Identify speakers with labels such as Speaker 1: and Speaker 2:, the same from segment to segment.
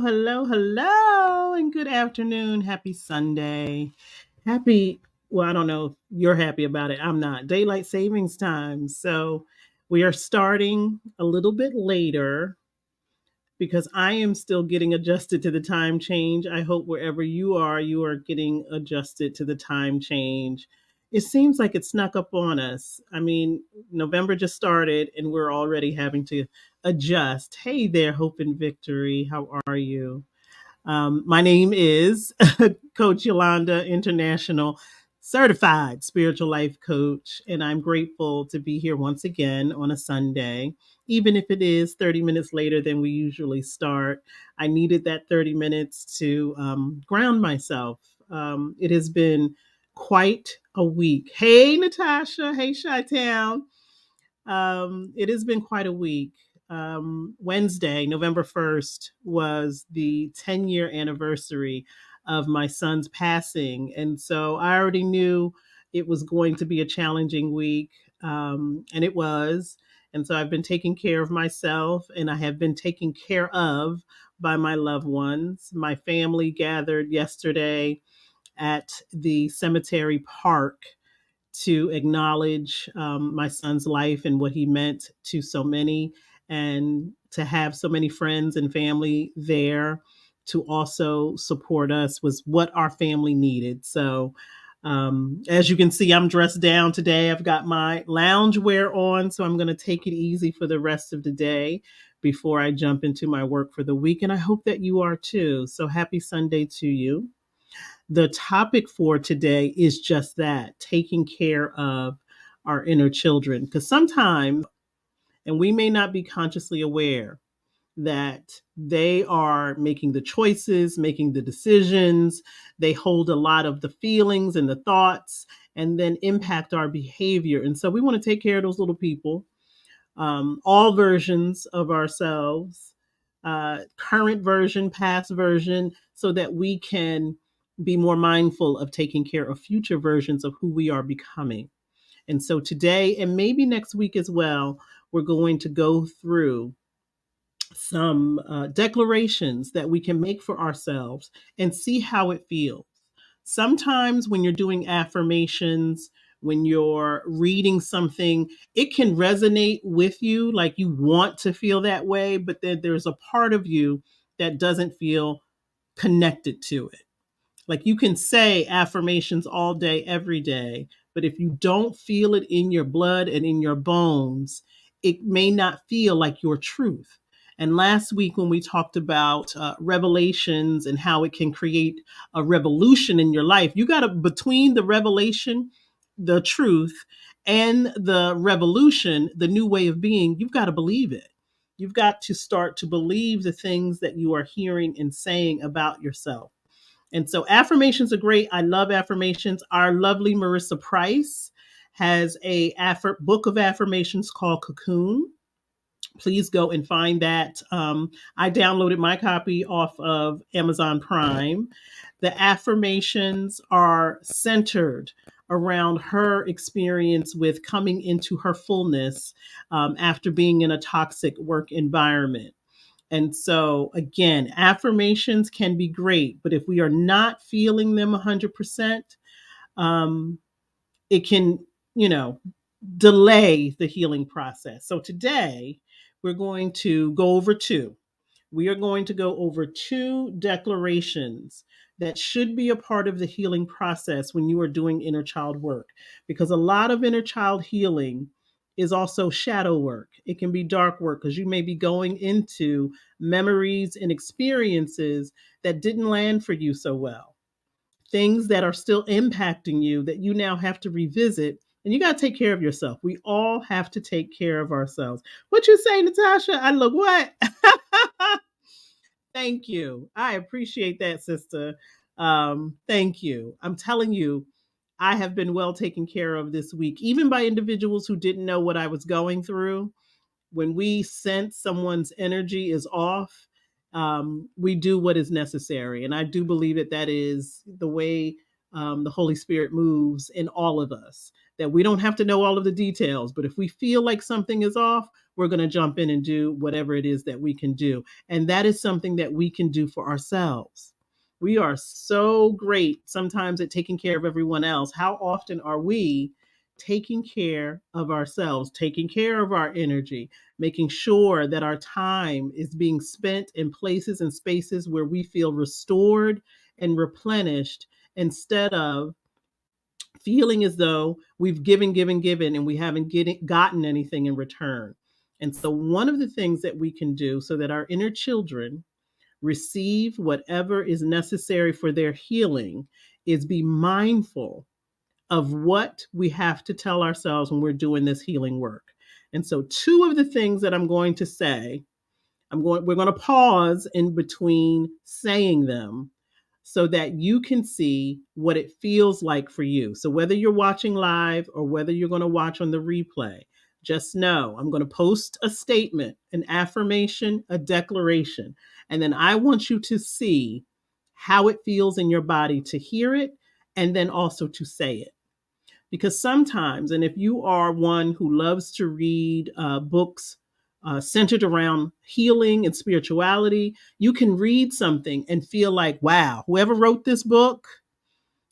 Speaker 1: hello, and good afternoon. Happy Sunday. I don't know if you're happy about it. I'm not. Daylight savings time. So we are starting a little bit later because I am still getting adjusted to the time change. I hope wherever you are getting adjusted to the time change. It seems like it snuck up on us. I mean, November just started and we're already having to adjust. Hey there, Hope and Victory. How are you? My name is Coach Yolanda, International Certified Spiritual Life Coach, and I'm grateful to be here once again on a Sunday, even if it is 30 minutes later than we usually start. I needed that 30 minutes to ground myself. It has been quite a week. Hey, Natasha. Hey, Chi Town. It has been quite a week. Wednesday, November 1st, was the 10-year anniversary of my son's passing. And so I already knew it was going to be a challenging week, and it was. And so I've been taking care of myself, and I have been taken care of by my loved ones. My family gathered yesterday at the cemetery park to acknowledge my son's life and what he meant to so many, and to have so many friends and family there to also support us was what our family needed. So, as you can see, I'm dressed down today. I've got my lounge wear on, so I'm going to take it easy for the rest of the day before I jump into my work for the week. And I hope that you are too. So, happy Sunday to you. The topic for today is just that, taking care of our inner children. Because sometimes, and we may not be consciously aware, that they are making the choices, making the decisions. They hold a lot of the feelings and the thoughts and then impact our behavior. And so we want to take care of those little people, all versions of ourselves, current version, past version, so that we can be more mindful of taking care of future versions of who we are becoming. And so today, and maybe next week as well, we're going to go through some declarations that we can make for ourselves and see how it feels. Sometimes when you're doing affirmations, when you're reading something, it can resonate with you, like you want to feel that way, but then there's a part of you that doesn't feel connected to it. Like you can say affirmations all day, every day, but if you don't feel it in your blood and in your bones, it may not feel like your truth. And last week, when we talked about revelations and how it can create a revolution in your life, you got to, between the revelation, the truth, and the revolution, the new way of being, you've got to believe it. You've got to start to believe the things that you are hearing and saying about yourself. And so affirmations are great. I love affirmations. Our lovely Marissa Price has a book of affirmations called Cocoon. Please go and find that. I downloaded my copy off of Amazon Prime. The affirmations are centered around her experience with coming into her fullness after being in a toxic work environment. And so, again, affirmations can be great, but if we are not feeling them 100%, um, it can, you know, delay the healing process. So, today we're going to go over two. We are going to go over two declarations that should be a part of the healing process when you are doing inner child work, because a lot of inner child healing is also shadow work. It can be dark work because you may be going into memories and experiences that didn't land for you so well, things that are still impacting you that you now have to revisit. And you got to take care of yourself. We all have to take care of ourselves. What you say, Natasha? I look what? Thank you. I appreciate that, sister. Thank you. I'm telling you, I have been well taken care of this week, even by individuals who didn't know what I was going through. When we sense someone's energy is off, we do what is necessary. And I do believe that that is the way the Holy Spirit moves in all of us. That we don't have to know all of the details, but if we feel like something is off, we're going to jump in and do whatever it is that we can do. And that is something that we can do for ourselves. We are so great sometimes at taking care of everyone else. How often are we taking care of ourselves, taking care of our energy, making sure that our time is being spent in places and spaces where we feel restored and replenished, instead of feeling as though we've given, and we haven't gotten anything in return. And so, one of the things that we can do so that our inner children receive whatever is necessary for their healing is be mindful of what we have to tell ourselves when we're doing this healing work. And so, two of the things that I'm going to say, we're going to pause in between saying them so that you can see what it feels like for you. So whether you're watching live or whether you're going to watch on the replay, just know I'm going to post a statement, an affirmation, a declaration, and then I want you to see how it feels in your body to hear it and then also to say it. Because sometimes, and if you are one who loves to read books centered around healing and spirituality, you can read something and feel like, wow, whoever wrote this book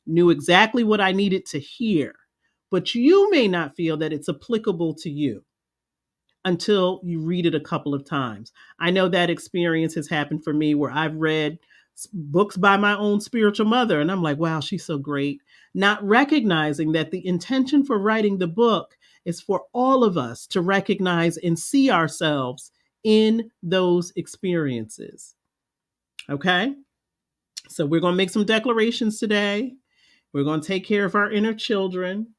Speaker 1: knew exactly what I needed to hear. But you may not feel that it's applicable to you until you read it a couple of times. I know that experience has happened for me where I've read books by my own spiritual mother, and I'm like, wow, she's so great. Not recognizing that the intention for writing the book is for all of us to recognize and see ourselves in those experiences. Okay? So we're going to make some declarations today. We're going to take care of our inner children.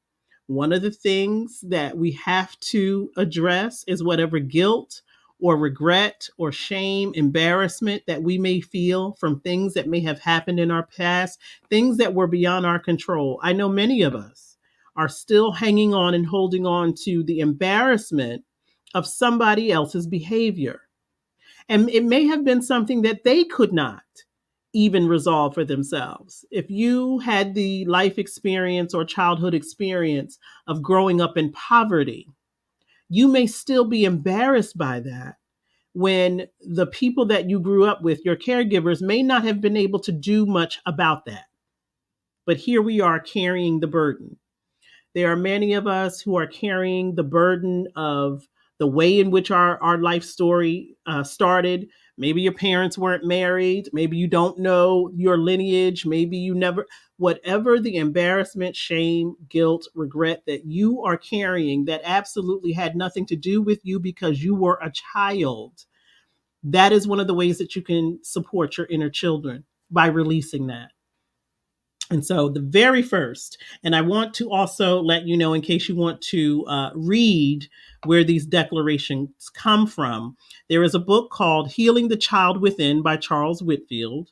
Speaker 1: One of the things that we have to address is whatever guilt or regret or shame, embarrassment that we may feel from things that may have happened in our past, things that were beyond our control. I know many of us are still hanging on and holding on to the embarrassment of somebody else's behavior. And it may have been something that they could not even resolve for themselves. If you had the life experience or childhood experience of growing up in poverty, you may still be embarrassed by that when the people that you grew up with, your caregivers, may not have been able to do much about that. But here we are carrying the burden. There are many of us who are carrying the burden of the way in which our life story started. Maybe your parents weren't married. Maybe you don't know your lineage. Maybe you never, whatever the embarrassment, shame, guilt, regret that you are carrying that absolutely had nothing to do with you because you were a child. That is one of the ways that you can support your inner children, by releasing that. And so the very first, and I want to also let you know, in case you want to read where these declarations come from, there is a book called Healing the Child Within by Charles Whitfield.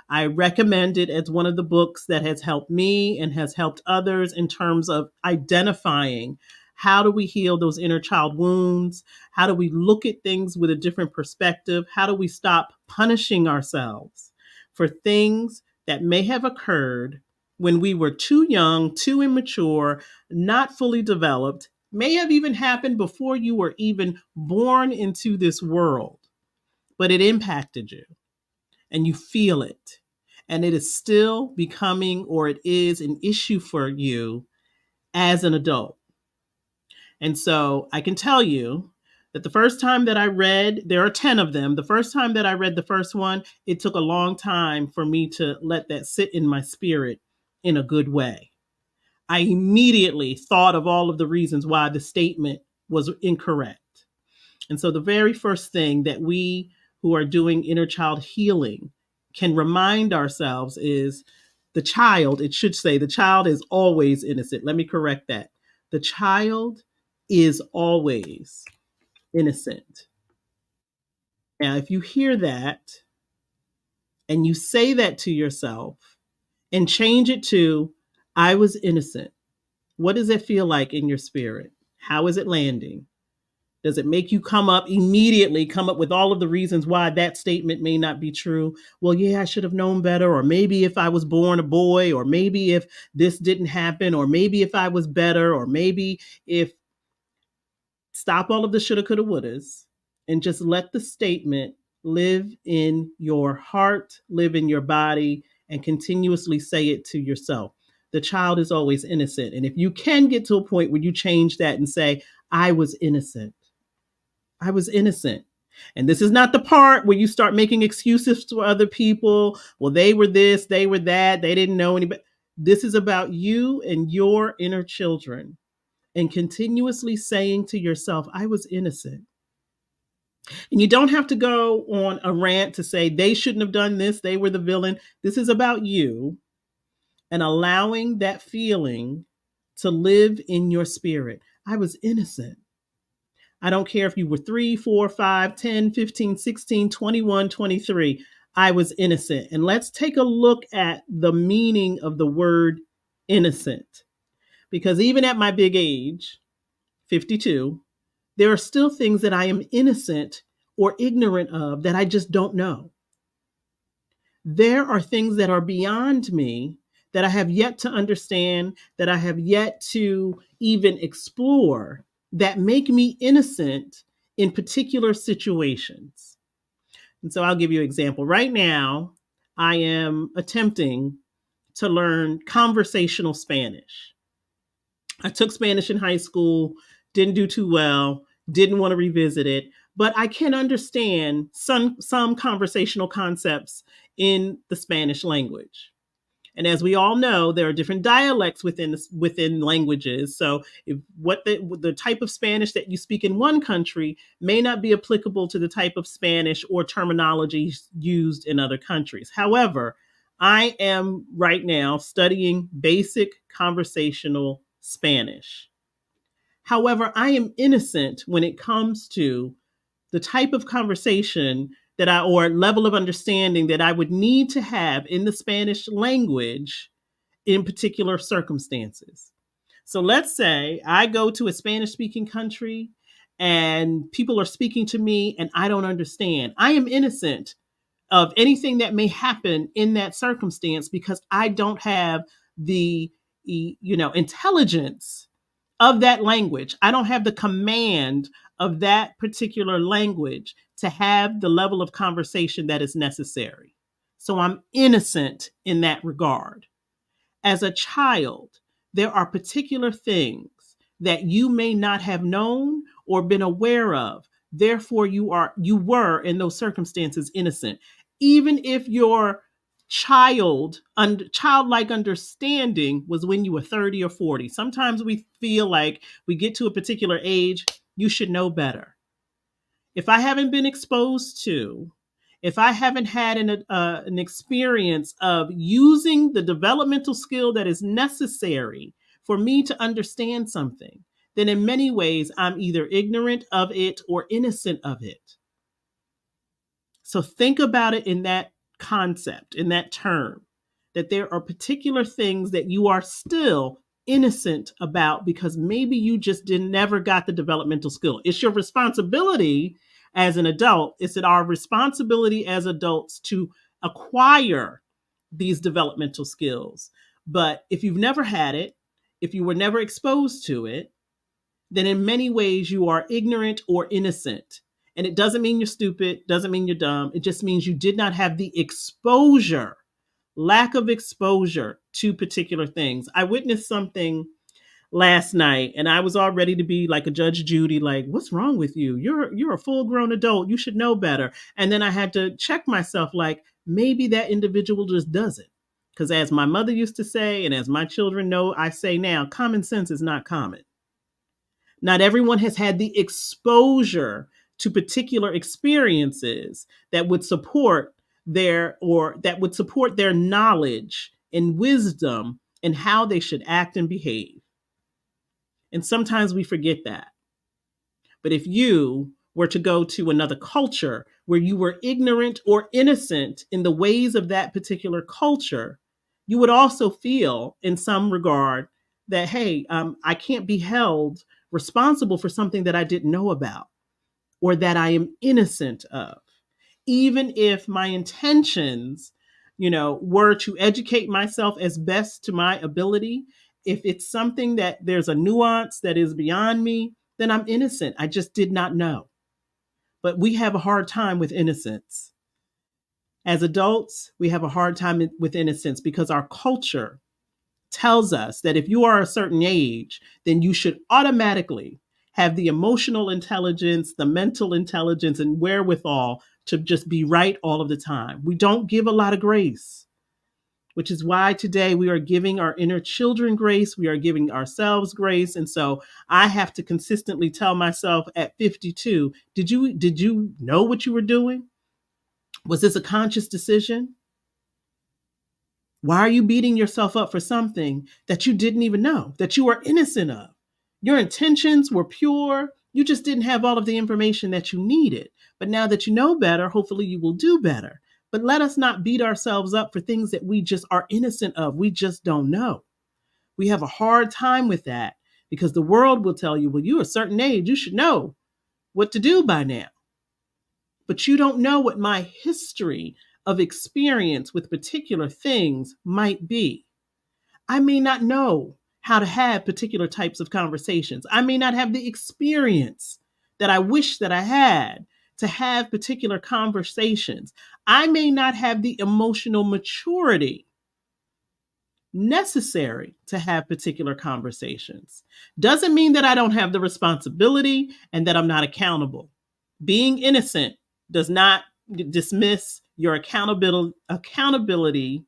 Speaker 1: I recommend it as one of the books that has helped me and has helped others in terms of identifying how do we heal those inner child wounds? How do we look at things with a different perspective? How do we stop punishing ourselves for things that may have occurred when we were too young, too immature, not fully developed, may have even happened before you were even born into this world, but it impacted you and you feel it. And it is still becoming, or it is an issue for you as an adult. And so I can tell you that the first time that I read, there are 10 of them. The first time that I read the first one, it took a long time for me to let that sit in my spirit in a good way. I immediately thought of all of the reasons why the statement was incorrect. And so the very first thing that we who are doing inner child healing can remind ourselves is the child, it should say the child is always innocent. Let me correct that. The child is always innocent. Now, if you hear that and you say that to yourself and change it to, I was innocent, what does it feel like in your spirit? How is it landing? Does it make you immediately come up with all of the reasons why that statement may not be true? Well, yeah, I should have known better. Or maybe if I was born a boy, or maybe if this didn't happen, or maybe if I was better, or maybe if stop all of the shoulda, coulda, wouldas and just let the statement live in your heart, live in your body, and continuously say it to yourself. The child is always innocent. And if you can get to a point where you change that and say, I was innocent, I was innocent. And this is not the part where you start making excuses for other people. Well, they were this, they were that, they didn't know anybody. This is about you and your inner children and continuously saying to yourself, I was innocent. And you don't have to go on a rant to say they shouldn't have done this, they were the villain. This is about you and allowing that feeling to live in your spirit. I was innocent. I don't care if you were 3, 4, 5, 10, 15, 16, 21, 23. I was innocent. And let's take a look at the meaning of the word innocent. Because even at my big age, 52, there are still things that I am innocent or ignorant of that I just don't know. There are things that are beyond me that I have yet to understand, that I have yet to even explore, that make me innocent in particular situations. And so I'll give you an example. Right now, I am attempting to learn conversational Spanish. I took Spanish in high school, didn't do too well, didn't want to revisit it, but I can understand some conversational concepts in the Spanish language. And as we all know, there are different dialects within languages. So if what the type of Spanish that you speak in one country may not be applicable to the type of Spanish or terminology used in other countries. However, I am right now studying basic conversational Spanish. However, I am innocent when it comes to the type of conversation or level of understanding that I would need to have in the Spanish language in particular circumstances. So let's say I go to a Spanish speaking country and people are speaking to me and I don't understand. I am innocent of anything that may happen in that circumstance because I don't have the intelligence of that language. I don't have the command of that particular language to have the level of conversation that is necessary. So I'm innocent in that regard. As a child, there are particular things that you may not have known or been aware of. Therefore, you were in those circumstances innocent. Even if your childlike understanding was when you were 30 or 40. Sometimes we feel like we get to a particular age, you should know better. If I haven't been exposed to, if I haven't had an experience of using the developmental skill that is necessary for me to understand something, then in many ways I'm either ignorant of it or innocent of it. So think about it in that concept, in that term, that there are particular things that you are still innocent about because maybe you just never got the developmental skill. It's your responsibility as an adult. It's our responsibility as adults to acquire these developmental skills. But if you've never had it, if you were never exposed to it, then in many ways you are ignorant or innocent. And it doesn't mean you're stupid, doesn't mean you're dumb. It just means you did not have the exposure, lack of exposure to particular things. I witnessed something last night and I was all ready to be like a Judge Judy, like, what's wrong with you? You're a full grown adult. You should know better. And then I had to check myself, like, maybe that individual just doesn't. Because as my mother used to say, and as my children know, I say now, common sense is not common. Not everyone has had the exposure to particular experiences that would support their knowledge and wisdom and how they should act and behave. And sometimes we forget that. But if you were to go to another culture where you were ignorant or innocent in the ways of that particular culture, you would also feel in some regard that, hey, I can't be held responsible for something that I didn't know about. or that I am innocent of. Even if my intentions, were to educate myself as best to my ability, if it's something that there's a nuance that is beyond me, then I'm innocent. I just did not know. But we have a hard time with innocence. As adults, we have a hard time with innocence because our culture tells us that if you are a certain age, then you should automatically have the emotional intelligence, the mental intelligence, and wherewithal to just be right all of the time. We don't give a lot of grace, which is why today we are giving our inner children grace. We are giving ourselves grace. And so I have to consistently tell myself at 52, did you know what you were doing? Was this a conscious decision? Why are you beating yourself up for something that you didn't even know, that you were innocent of? Your intentions were pure. You just didn't have all of the information that you needed. But now that you know better, hopefully you will do better. But let us not beat ourselves up for things that we just are innocent of. We just don't know. We have a hard time with that because the world will tell you, well, you're a certain age, you should know what to do by now. But you don't know what my history of experience with particular things might be. I may not know how to have particular types of conversations. I may not have the experience that I wish that I had to have particular conversations. I may not have the emotional maturity necessary to have particular conversations. Doesn't mean that I don't have the responsibility and that I'm not accountable. Being innocent does not dismiss your accountability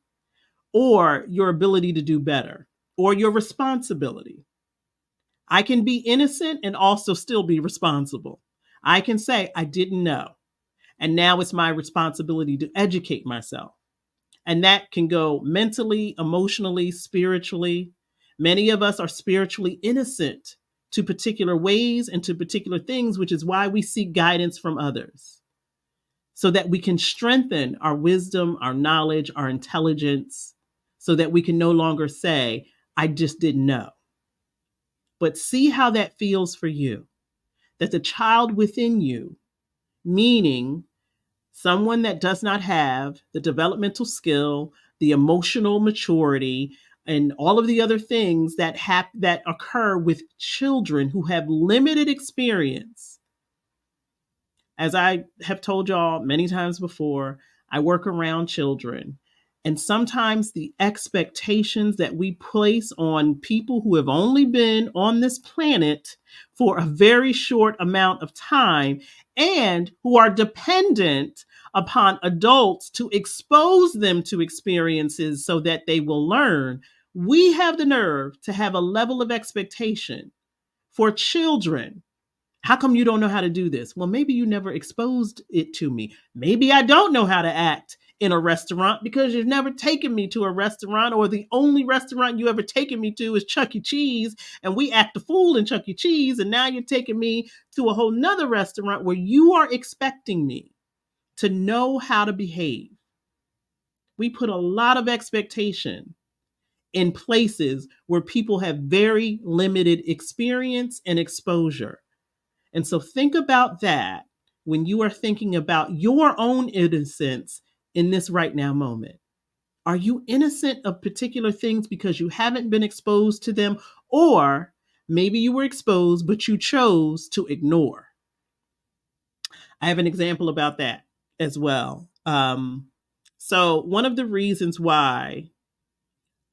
Speaker 1: or your ability to do better or your responsibility. I can be innocent and also still be responsible. I can say, I didn't know. And now it's my responsibility to educate myself. And that can go mentally, emotionally, spiritually. Many of us are spiritually innocent to particular ways and to particular things, which is why we seek guidance from others so that we can strengthen our wisdom, our knowledge, our intelligence, so that we can no longer say, I just didn't know. But see how that feels for you, that the child within you, meaning someone that does not have the developmental skill, the emotional maturity, and all of the other things that occur with children who have limited experience. As I have told y'all many times before, I work around children. And sometimes the expectations that we place on people who have only been on this planet for a very short amount of time and who are dependent upon adults to expose them to experiences so that they will learn, we have the nerve to have a level of expectation for children. How come you don't know how to do this? Well, maybe you never exposed it to me. Maybe I don't know how to act in a restaurant because you've never taken me to a restaurant, or the only restaurant you ever taken me to is Chuck E. Cheese, and we act a fool in Chuck E. Cheese, and now you're taking me to a whole nother restaurant where you are expecting me to know how to behave. We put a lot of expectation in places where people have very limited experience and exposure. And so think about that when you are thinking about your own innocence in this right now moment. Are you innocent of particular things because you haven't been exposed to them? Or maybe you were exposed, but you chose to ignore. I have an example about that as well. So one of the reasons why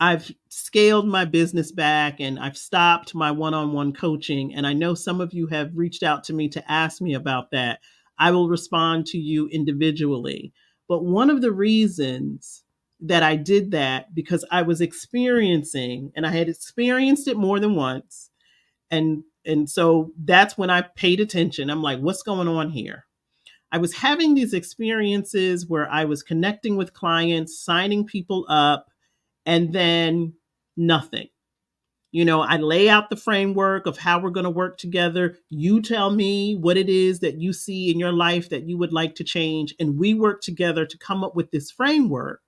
Speaker 1: I've scaled my business back and I've stopped my one-on-one coaching, and I know some of you have reached out to me to ask me about that. I will respond to you individually. But one of the reasons that I did that, because I was experiencing, and I had experienced it more than once, and so that's when I paid attention. I'm like, what's going on here? I was having these experiences where I was connecting with clients, signing people up, and then nothing. I lay out the framework of how we're going to work together. You tell me what it is that you see in your life that you would like to change, and we work together to come up with this framework.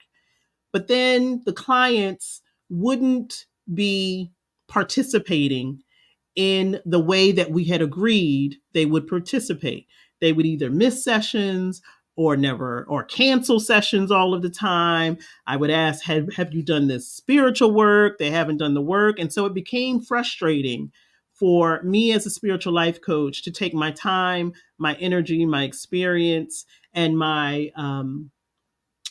Speaker 1: But then the clients wouldn't be participating in the way that we had agreed they would participate. they would either miss sessions or cancel sessions all of the time. I would ask, have you done this spiritual work? They haven't done the work. And so it became frustrating for me as a spiritual life coach to take my time, my energy, my experience, and my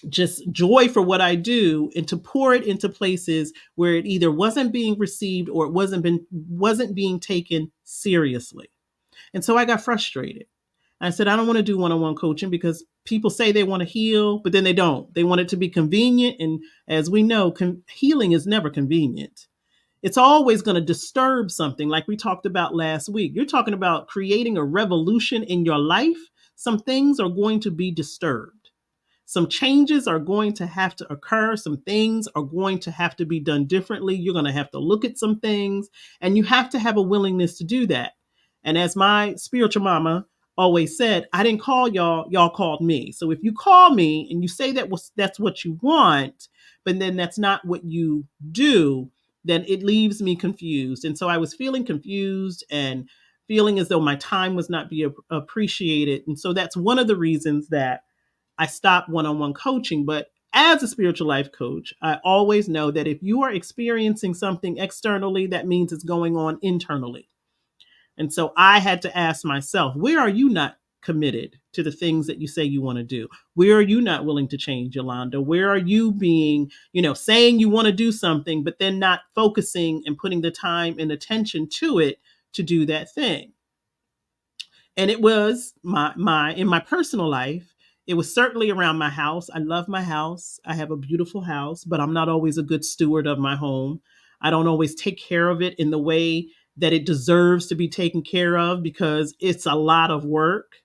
Speaker 1: just joy for what I do, and to pour it into places where it either wasn't being received or it wasn't being taken seriously. And so I got frustrated. I said, I don't want to do one-on-one coaching because people say they want to heal, but then they don't. They want it to be convenient. And as we know, healing is never convenient. It's always going to disturb something, like we talked about last week. You're talking about creating a revolution in your life. Some things are going to be disturbed. Some changes are going to have to occur. Some things are going to have to be done differently. You're going to have to look at some things, and you have to have a willingness to do that. And as my spiritual mama always said, I didn't call y'all, y'all called me. So if you call me and you say that's what you want, but then that's not what you do, then it leaves me confused. And so I was feeling confused and feeling as though my time was not being appreciated. And so that's one of the reasons that I stopped one-on-one coaching. But as a spiritual life coach, I always know that if you are experiencing something externally, that means it's going on internally. And so I had to ask myself, where are you not committed to the things that you say you want to do? Where are you not willing to change, Yolanda? Where are you being, saying you want to do something, but then not focusing and putting the time and attention to it to do that thing? And it was in my personal life, it was certainly around my house. I love my house. I have a beautiful house, but I'm not always a good steward of my home. I don't always take care of it in the way that it deserves to be taken care of because it's a lot of work.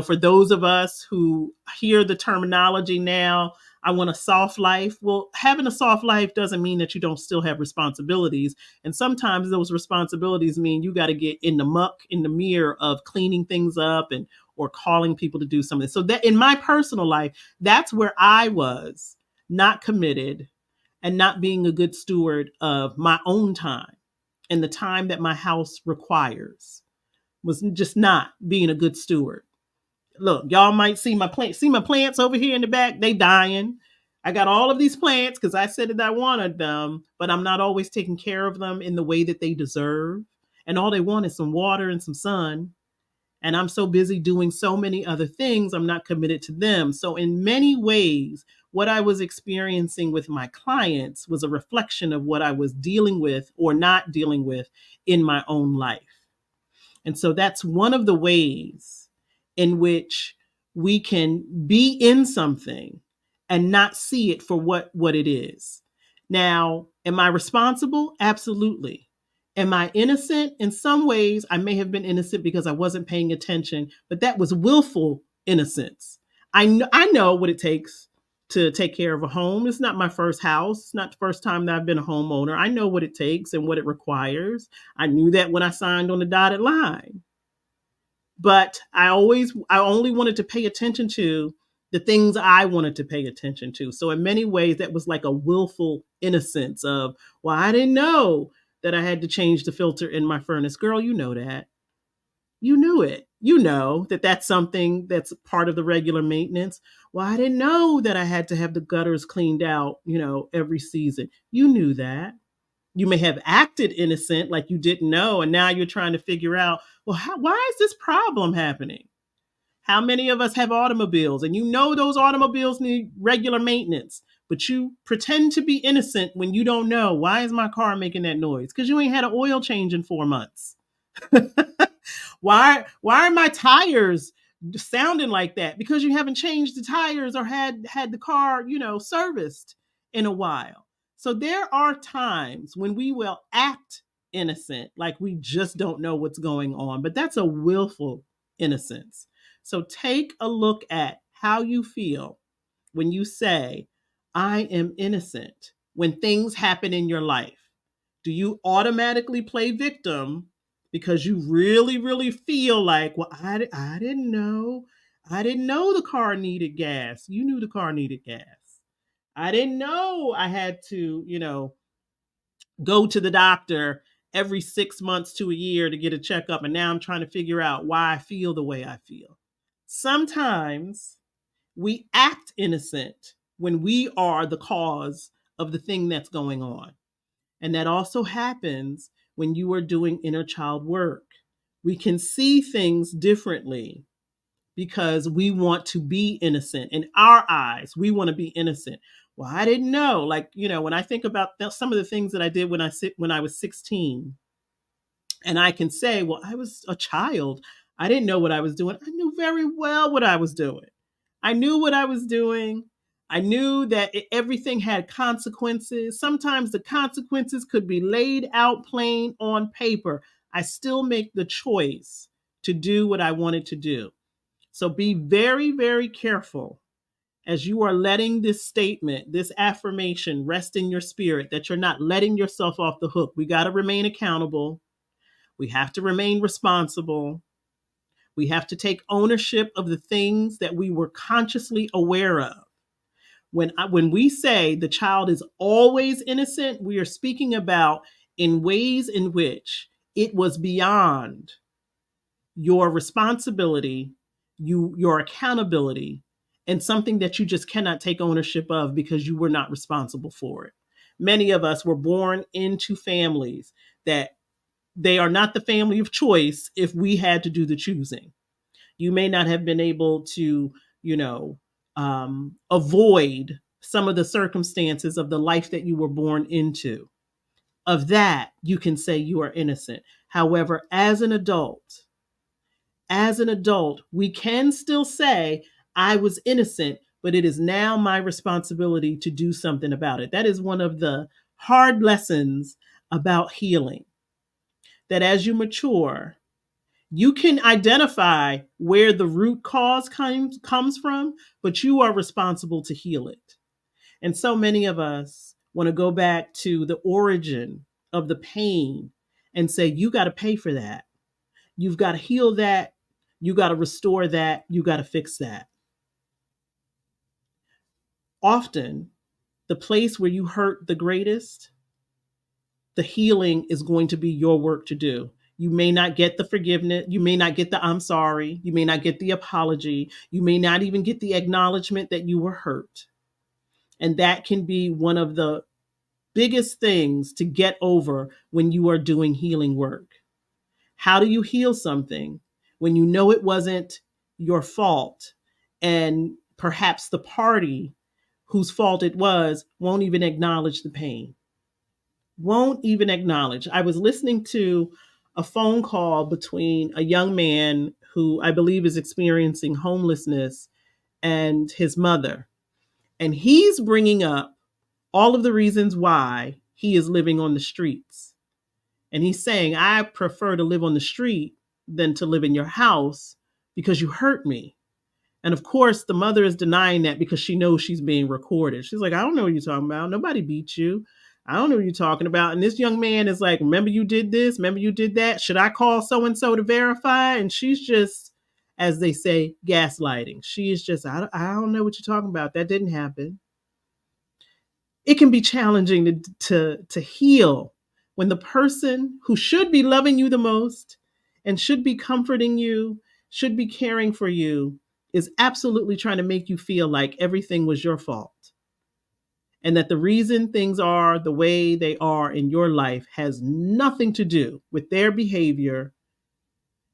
Speaker 1: For those of us who hear the terminology now, I want a soft life. Well, having a soft life doesn't mean that you don't still have responsibilities. And sometimes those responsibilities mean you got to get in the muck, in the mirror of cleaning things up or calling people to do something. So that in my personal life, that's where I was not committed and not being a good steward of my own time and the time that my house requires, was just not being a good steward. Look, y'all might see my plants over here in the back. They dying. I got all of these plants because I said that I wanted them, but I'm not always taking care of them in the way that they deserve. And all they want is some water and some sun. And I'm so busy doing so many other things, I'm not committed to them. So in many ways, what I was experiencing with my clients was a reflection of what I was dealing with or not dealing with in my own life. And so that's one of the ways in which we can be in something and not see it for what it is. Now, am I responsible? Absolutely. Am I innocent? In some ways, I may have been innocent because I wasn't paying attention, but that was willful innocence. I know what it takes to take care of a home. It's not my first house. It's not the first time that I've been a homeowner. I know what it takes and what it requires. I knew that when I signed on the dotted line. But I only wanted to pay attention to the things I wanted to pay attention to. So in many ways, that was like a willful innocence of, well, I didn't know that I had to change the filter in my furnace. Girl, you know that. You knew it. You know that that's something that's part of the regular maintenance. Well, I didn't know that I had to have the gutters cleaned out, every season. You knew that. You may have acted innocent, like you didn't know, and now you're trying to figure out, well, why is this problem happening? How many of us have automobiles, and those automobiles need regular maintenance, but you pretend to be innocent when you don't know, why is my car making that noise? Because you ain't had an oil change in 4 months. Why are my tires sounding like that? Because you haven't changed the tires or had the car, serviced in a while. So there are times when we will act innocent, like we just don't know what's going on, but that's a willful innocence. So take a look at how you feel when you say, I am innocent, when things happen in your life. Do you automatically play victim because you really, really feel like, well, I didn't know. I didn't know the car needed gas. You knew the car needed gas. I didn't know I had to, go to the doctor every 6 months to a year to get a checkup. And now I'm trying to figure out why I feel the way I feel. Sometimes we act innocent when we are the cause of the thing that's going on. And that also happens when you are doing inner child work. We can see things differently because we want to be innocent. In our eyes, we want to be innocent. Well, I didn't know. Like, when I think about some of the things that I did when I was 16, and I can say, well, I was a child. I didn't know what I was doing. I knew very well what I was doing. I knew what I was doing. I knew that everything had consequences. Sometimes the consequences could be laid out plain on paper. I still make the choice to do what I wanted to do. So be very, very careful as you are letting this statement, this affirmation rest in your spirit, that you're not letting yourself off the hook. We got to remain accountable. We have to remain responsible. We have to take ownership of the things that we were consciously aware of. When we say the child is always innocent, we are speaking about in ways in which it was beyond your responsibility, your accountability, and something that you just cannot take ownership of because you were not responsible for it. Many of us were born into families that they are not the family of choice if we had to do the choosing. You may not have been able to, avoid some of the circumstances of the life that you were born into. Of that, you can say you are innocent. However, as an adult, we can still say, I was innocent, but it is now my responsibility to do something about it. That is one of the hard lessons about healing. That as you mature, you can identify where the root cause comes from, but you are responsible to heal it. And so many of us want to go back to the origin of the pain and say, you got to pay for that. You've got to heal that. You got to restore that. You got to fix that. Often, the place where you hurt the greatest, the healing is going to be your work to do. You may not get the forgiveness. You may not get the I'm sorry. You may not get the apology. You may not even get the acknowledgement that you were hurt. And that can be one of the biggest things to get over when you are doing healing work. How do you heal something when you know it wasn't your fault and perhaps the party whose fault it was won't even acknowledge the pain? Won't even acknowledge. I was listening to a phone call between a young man who I believe is experiencing homelessness and his mother. And he's bringing up all of the reasons why he is living on the streets. And he's saying, I prefer to live on the street than to live in your house because you hurt me. And of course, the mother is denying that because she knows she's being recorded. She's like, I don't know what you're talking about. Nobody beat you. I don't know what you're talking about. And this young man is like, remember you did this? Remember you did that? Should I call so-and-so to verify? And she's just, as they say, gaslighting. She is just, I don't know what you're talking about. That didn't happen. It can be challenging to heal when the person who should be loving you the most and should be comforting you, should be caring for you, is absolutely trying to make you feel like everything was your fault. And that the reason things are the way they are in your life has nothing to do with their behavior,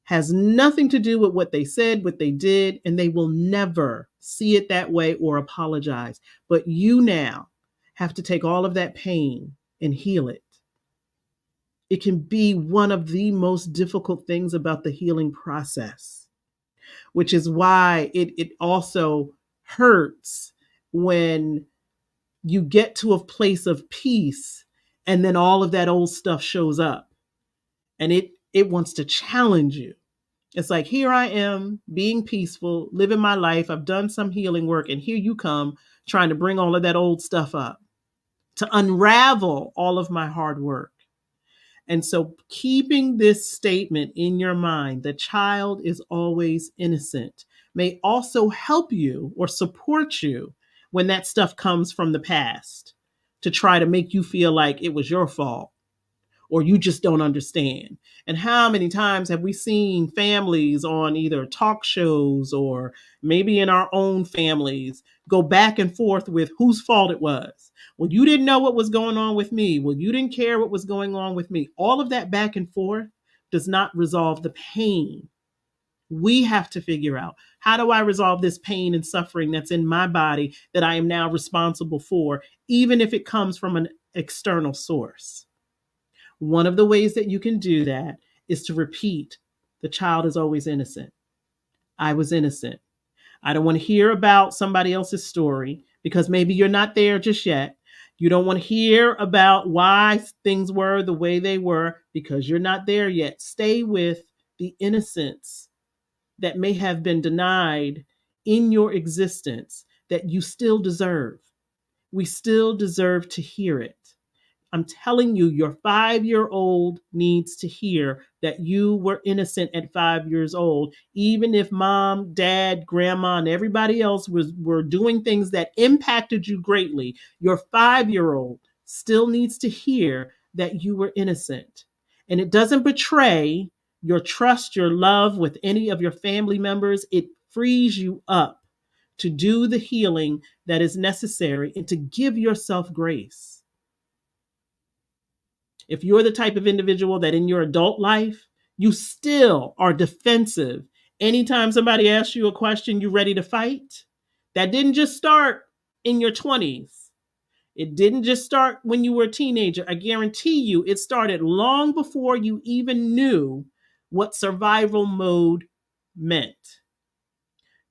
Speaker 1: has nothing to do with what they said, what they did, and they will never see it that way or apologize. But you now have to take all of that pain and heal it. It can be one of the most difficult things about the healing process, which is why it also hurts when you get to a place of peace and then all of that old stuff shows up and it wants to challenge you. It's like, here I am being peaceful, living my life. I've done some healing work, and here you come trying to bring all of that old stuff up to unravel all of my hard work. And so keeping this statement in your mind, the child is always innocent, may also help you or support you when that stuff comes from the past to try to make you feel like it was your fault or you just don't understand. And how many times have we seen families on either talk shows or maybe in our own families go back and forth with whose fault it was? Well, you didn't know what was going on with me. Well, you didn't care what was going on with me. All of that back and forth does not resolve the pain. We have to figure out, how do I resolve this pain and suffering that's in my body that I am now responsible for, even if it comes from an external source? One of the ways that you can do that is to repeat, the child is always innocent. I was innocent. I don't want to hear about somebody else's story because maybe you're not there just yet. You don't want to hear about why things were the way they were because you're not there yet. Stay with the innocence that may have been denied in your existence that you still deserve. We still deserve to hear it. I'm telling you, your 5-year-old needs to hear that you were innocent at 5 years old, even if mom, dad, grandma, and everybody else were doing things that impacted you greatly. Your 5-year-old still needs to hear that you were innocent. And it doesn't betray your trust, your love with any of your family members. It frees you up to do the healing that is necessary and to give yourself grace. If you're the type of individual that in your adult life, you still are defensive anytime somebody asks you a question, you're ready to fight. That didn't just start in your 20s. It didn't just start when you were a teenager. I guarantee you it started long before you even knew what survival mode meant.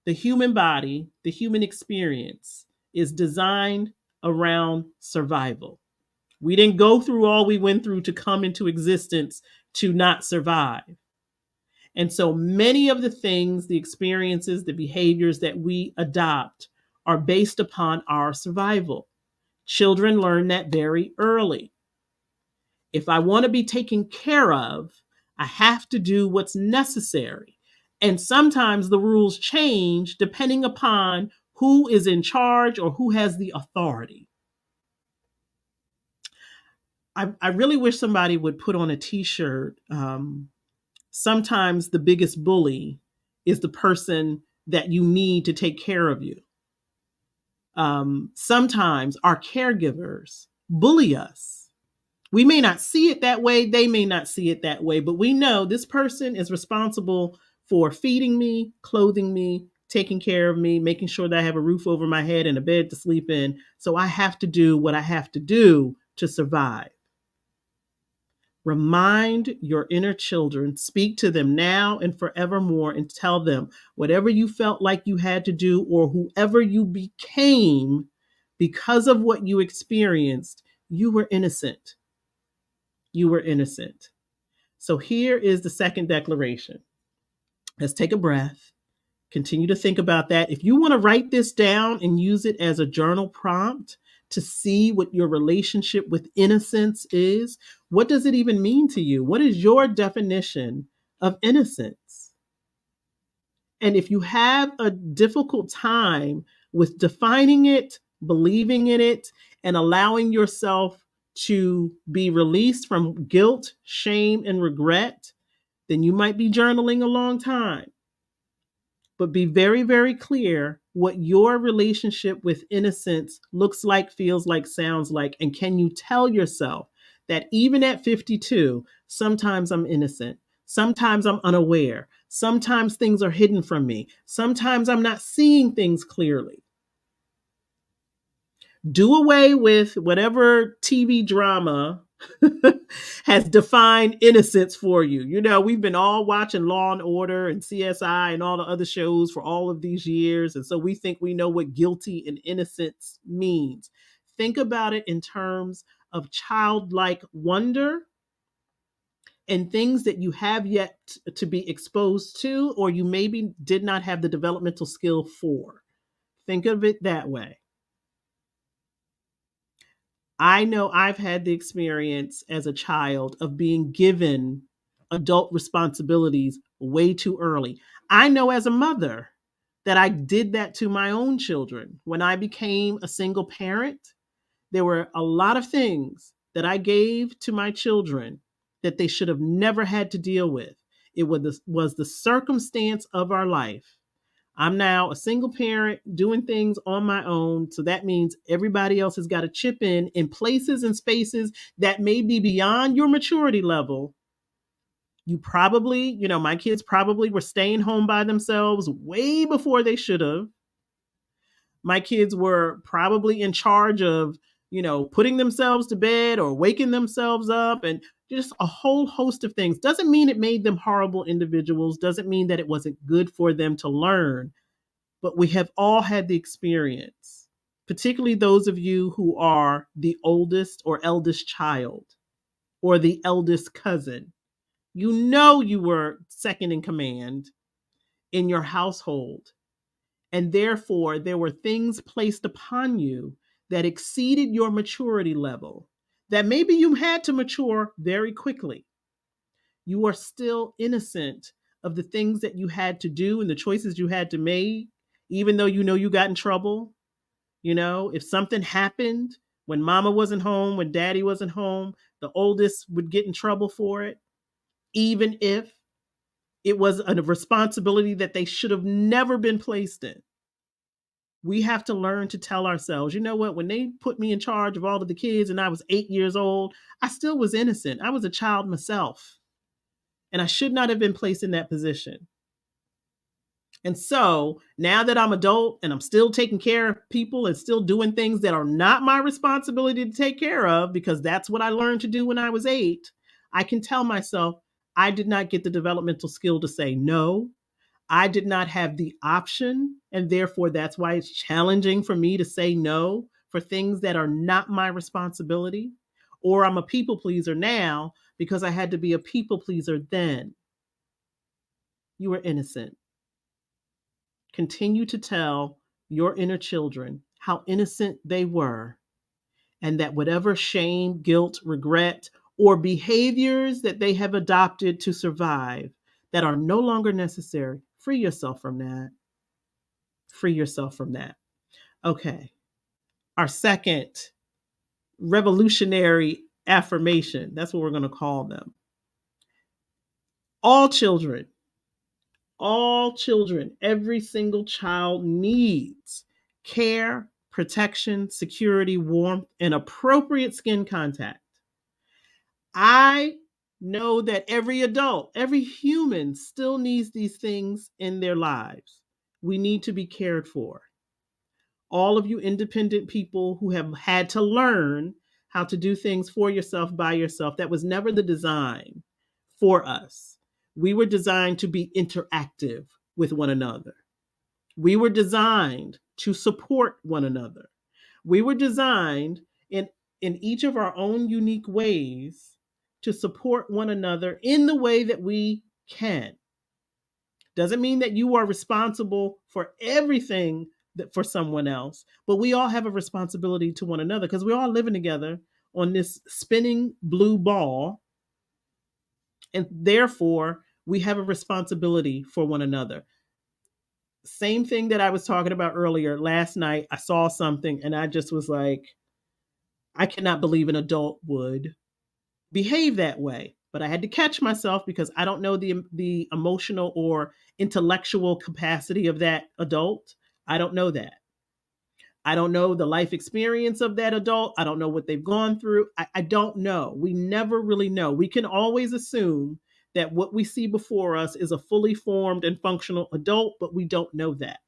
Speaker 1: The human body, the human experience is designed around survival. We didn't go through all we went through to come into existence to not survive. And so many of the things, the experiences, the behaviors that we adopt are based upon our survival. Children learn that very early. If I want to be taken care of, I have to do what's necessary. And sometimes the rules change depending upon who is in charge or who has the authority. I really wish somebody would put on a t-shirt. Sometimes the biggest bully is the person that you need to take care of you. Sometimes our caregivers bully us. We may not see it that way. They may not see it that way, but we know this person is responsible for feeding me, clothing me, taking care of me, making sure that I have a roof over my head and a bed to sleep in. So I have to do what I have to do to survive. Remind your inner children, speak to them now and forevermore, and tell them whatever you felt like you had to do or whoever you became because of what you experienced, you were innocent. You were innocent. So here is the second declaration. Let's take a breath. Continue to think about that. If you want to write this down and use it as a journal prompt to see what your relationship with innocence is, what does it even mean to you? What is your definition of innocence? And if you have a difficult time with defining it, believing in it, and allowing yourself to be released from guilt, shame, and regret, then you might be journaling a long time. But be very, very clear what your relationship with innocence looks like, feels like, sounds like. And can you tell yourself that even at 52, sometimes I'm innocent, sometimes I'm unaware, sometimes things are hidden from me, sometimes I'm not seeing things clearly. Do away with whatever TV drama has defined innocence for you. You know, we've been all watching Law and Order and CSI and all the other shows for all of these years. And so we think we know what guilty and innocence means. Think about it in terms of childlike wonder and things that you have yet to be exposed to, or you maybe did not have the developmental skill for. Think of it that way. I know I've had the experience as a child of being given adult responsibilities way too early. I know as a mother that I did that to my own children. When I became a single parent, there were a lot of things that I gave to my children that they should have never had to deal with. It was the circumstance of our life. I'm now a single parent doing things on my own. So that means everybody else has got to chip in places and spaces that may be beyond your maturity level. You probably, my kids probably were staying home by themselves way before they should have. My kids were probably in charge of, putting themselves to bed or waking themselves up and just a whole host of things. Doesn't mean it made them horrible individuals, doesn't mean that it wasn't good for them to learn, but we have all had the experience, particularly those of you who are the oldest or eldest child or the eldest cousin. You were second in command in your household. And therefore, there were things placed upon you that exceeded your maturity level that maybe you had to mature very quickly. You are still innocent of the things that you had to do and the choices you had to make, even though you got in trouble. If something happened when mama wasn't home, when daddy wasn't home, the oldest would get in trouble for it, even if it was a responsibility that they should have never been placed in. We have to learn to tell ourselves, you know what, when they put me in charge of all of the kids and I was 8 years old, I still was innocent. I was a child myself. And I should not have been placed in that position. And so now that I'm adult and I'm still taking care of people and still doing things that are not my responsibility to take care of, because that's what I learned to do when I was 8, I can tell myself I did not get the developmental skill to say no. I did not have the option. And therefore, that's why it's challenging for me to say no for things that are not my responsibility. Or I'm a people pleaser now because I had to be a people pleaser then. You were innocent. Continue to tell your inner children how innocent they were, and that whatever shame, guilt, regret, or behaviors that they have adopted to survive that are no longer necessary, free yourself from that. Free yourself from that. Okay. Our second revolutionary affirmation, that's what we're going to call them. All children, every single child needs care, protection, security, warmth, and appropriate skin contact. I know that every adult, every human still needs these things in their lives. We need to be cared for. All of you independent people who have had to learn how to do things for yourself, by yourself, that was never the design for us. We were designed to be interactive with one another. We were designed to support one another. We were designed in each of our own unique ways to support one another in the way that we can. Doesn't mean that you are responsible for everything that for someone else, but we all have a responsibility to one another because we're all living together on this spinning blue ball. And therefore, we have a responsibility for one another. Same thing that I was talking about earlier. Last night, I saw something and I just was like, I cannot believe an adult would behave that way. But I had to catch myself because I don't know the emotional or intellectual capacity of that adult. I don't know that. I don't know the life experience of that adult. I don't know what they've gone through. I don't know. We never really know. We can always assume that what we see before us is a fully formed and functional adult, but we don't know that.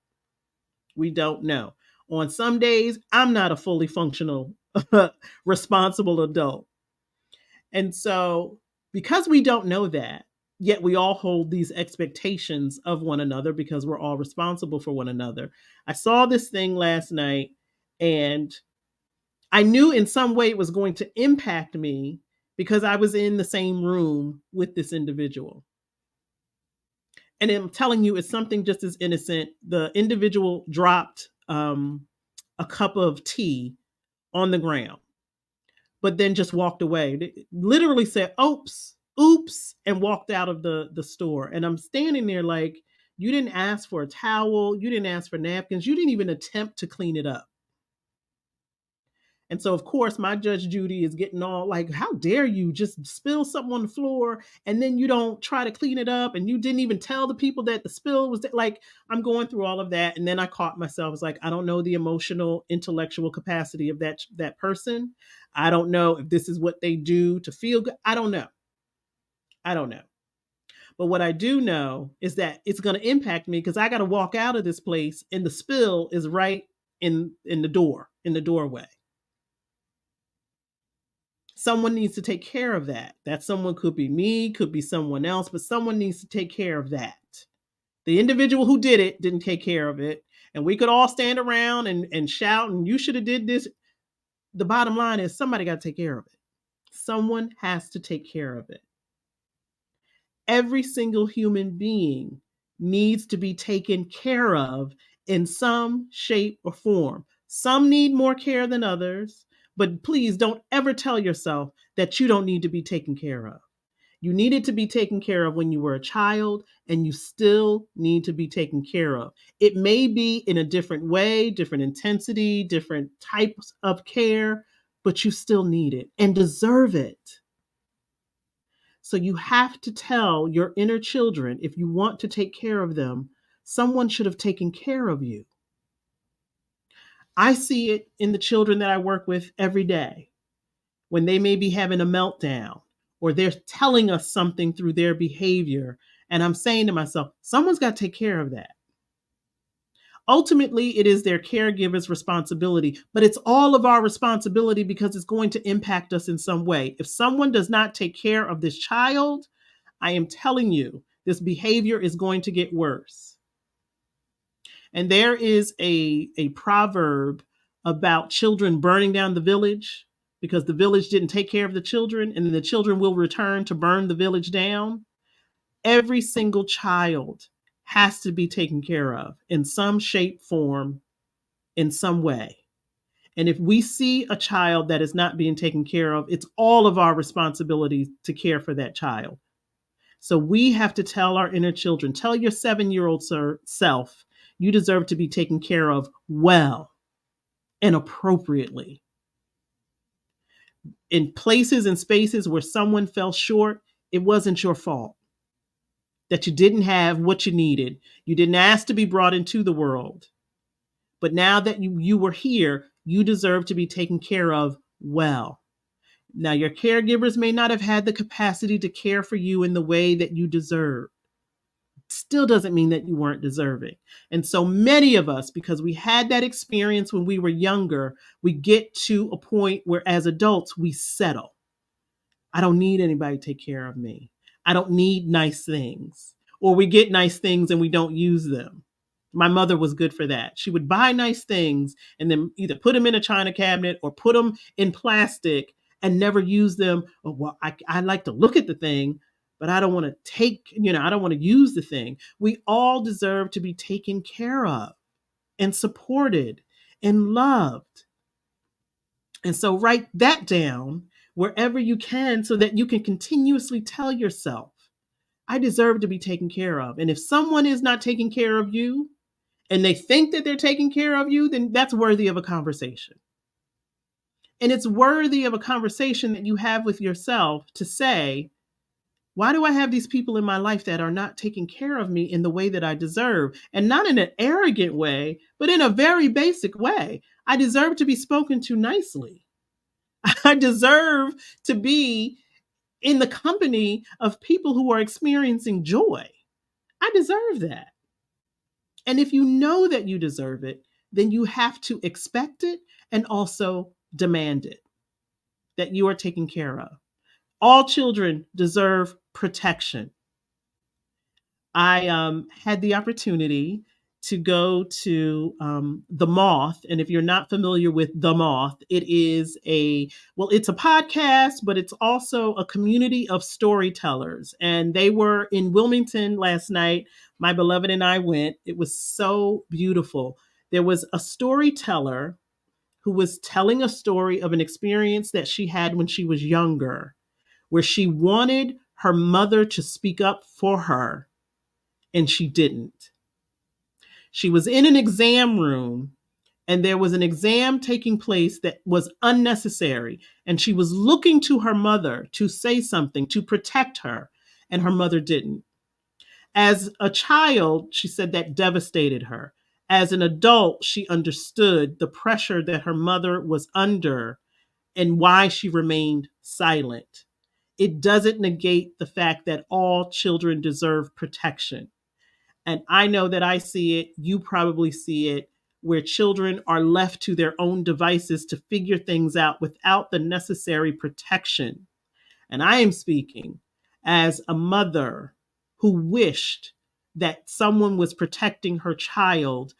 Speaker 1: We don't know. On some days, I'm not a fully functional, responsible adult. And so, because we don't know that, yet we all hold these expectations of one another because we're all responsible for one another. I saw this thing last night and I knew in some way it was going to impact me because I was in the same room with this individual. And I'm telling you, it's something just as innocent. The individual dropped a cup of tea on the ground, but then just walked away. They literally said, oops, and walked out of the store. And I'm standing there like, you didn't ask for a towel. You didn't ask for napkins. You didn't even attempt to clean it up. And so, of course, my Judge Judy is getting all like, how dare you just spill something on the floor and then you don't try to clean it up and you didn't even tell the people that the spill was like, I'm going through all of that. And then I caught myself, it's like, I don't know the emotional, intellectual capacity of that person. I don't know if this is what they do to feel good. I don't know. I don't know. But what I do know is that it's going to impact me because I got to walk out of this place and the spill is right in the door, in the doorway. Someone needs to take care of that. That someone could be me, could be someone else, but someone needs to take care of that. The individual who did it didn't take care of it. And we could all stand around and shout, and you should have did this. The bottom line is somebody got to take care of it. Someone has to take care of it. Every single human being needs to be taken care of in some shape or form. Some need more care than others, but please don't ever tell yourself that you don't need to be taken care of. You needed to be taken care of when you were a child, and you still need to be taken care of. It may be in a different way, different intensity, different types of care, but you still need it and deserve it. So you have to tell your inner children, if you want to take care of them, someone should have taken care of you. I see it in the children that I work with every day when they may be having a meltdown or they're telling us something through their behavior. And I'm saying to myself, someone's got to take care of that. Ultimately, it is their caregiver's responsibility, but it's all of our responsibility because it's going to impact us in some way. If someone does not take care of this child, I am telling you, this behavior is going to get worse. And there is a proverb about children burning down the village because the village didn't take care of the children, and then the children will return to burn the village down. Every single child has to be taken care of in some shape, form, in some way. And if we see a child that is not being taken care of, it's all of our responsibility to care for that child. So we have to tell our inner children, tell your 7-year-old self, you deserve to be taken care of well and appropriately. In places and spaces where someone fell short, it wasn't your fault that you didn't have what you needed. You didn't ask to be brought into the world. But now that you were here, you deserve to be taken care of well. Now, your caregivers may not have had the capacity to care for you in the way that you deserve. Still doesn't mean that you weren't deserving. And so many of us, because we had that experience when we were younger, we get to a point where as adults, we settle. I don't need anybody to take care of me. I don't need nice things. Or we get nice things and we don't use them. My mother was good for that. She would buy nice things and then either put them in a china cabinet or put them in plastic and never use them. Oh, well, I like to look at the thing, but I don't want to I don't want to use the thing. We all deserve to be taken care of and supported and loved. And so write that down wherever you can so that you can continuously tell yourself, I deserve to be taken care of. And if someone is not taking care of you and they think that they're taking care of you, then that's worthy of a conversation. And it's worthy of a conversation that you have with yourself to say, why do I have these people in my life that are not taking care of me in the way that I deserve? And not in an arrogant way, but in a very basic way. I deserve to be spoken to nicely. I deserve to be in the company of people who are experiencing joy. I deserve that. And if you know that you deserve it, then you have to expect it and also demand it, that you are taken care of. All children deserve protection. I had the opportunity to go to The Moth. And if you're not familiar with The Moth, it's a podcast, but it's also a community of storytellers. And they were in Wilmington last night. My beloved and I went. It was so beautiful. There was a storyteller who was telling a story of an experience that she had when she was younger, where she wanted her mother to speak up for her, and she didn't. She was in an exam room and there was an exam taking place that was unnecessary, and she was looking to her mother to say something to protect her, and her mother didn't. As a child, she said that devastated her. As an adult, she understood the pressure that her mother was under and why she remained silent. It doesn't negate the fact that all children deserve protection. And I know that I see it, you probably see it, where children are left to their own devices to figure things out without the necessary protection. And I am speaking as a mother who wished that someone was protecting her child,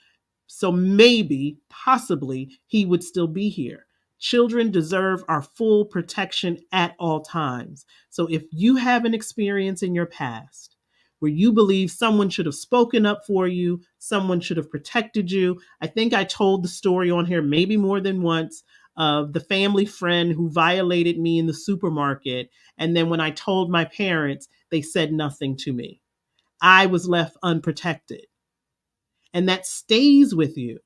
Speaker 1: so maybe, possibly, he would still be here. Children deserve our full protection at all times. So if you have an experience in your past where you believe someone should have spoken up for you, someone should have protected you, I think I told the story on here maybe more than once of the family friend who violated me in the supermarket. And then when I told my parents, they said nothing to me. I was left unprotected. And that stays with you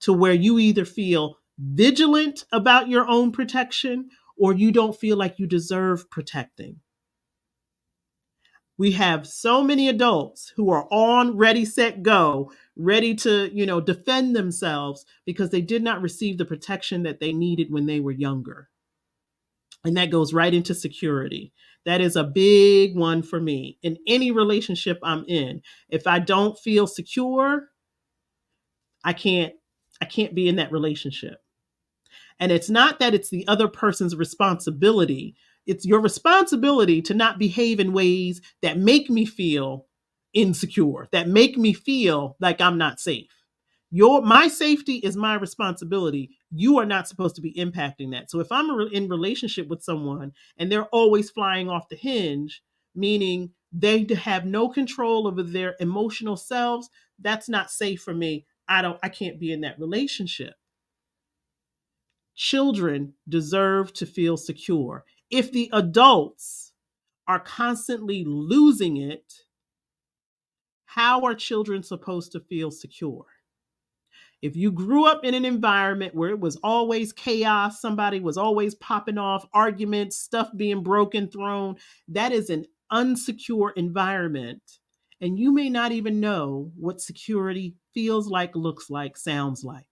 Speaker 1: to where you either feel vigilant about your own protection or you don't feel like you deserve protecting. We have so many adults who are on ready, set, go, ready to, defend themselves because they did not receive the protection that they needed when they were younger. And that goes right into security. That is a big one for me. In any relationship I'm in, if I don't feel secure, I can't be in that relationship. And it's not that it's the other person's responsibility. It's your responsibility to not behave in ways that make me feel insecure, that make me feel like I'm not safe. My safety is my responsibility. You are not supposed to be impacting that. So if I'm in relationship with someone and they're always flying off the hinge, meaning they have no control over their emotional selves, that's not safe for me. I can't be in that relationship. Children deserve to feel secure. If the adults are constantly losing it, how are children supposed to feel secure? If you grew up in an environment where it was always chaos, somebody was always popping off, arguments, stuff being broken, thrown, that is an unsecure environment. And you may not even know what security feels like, looks like, sounds like.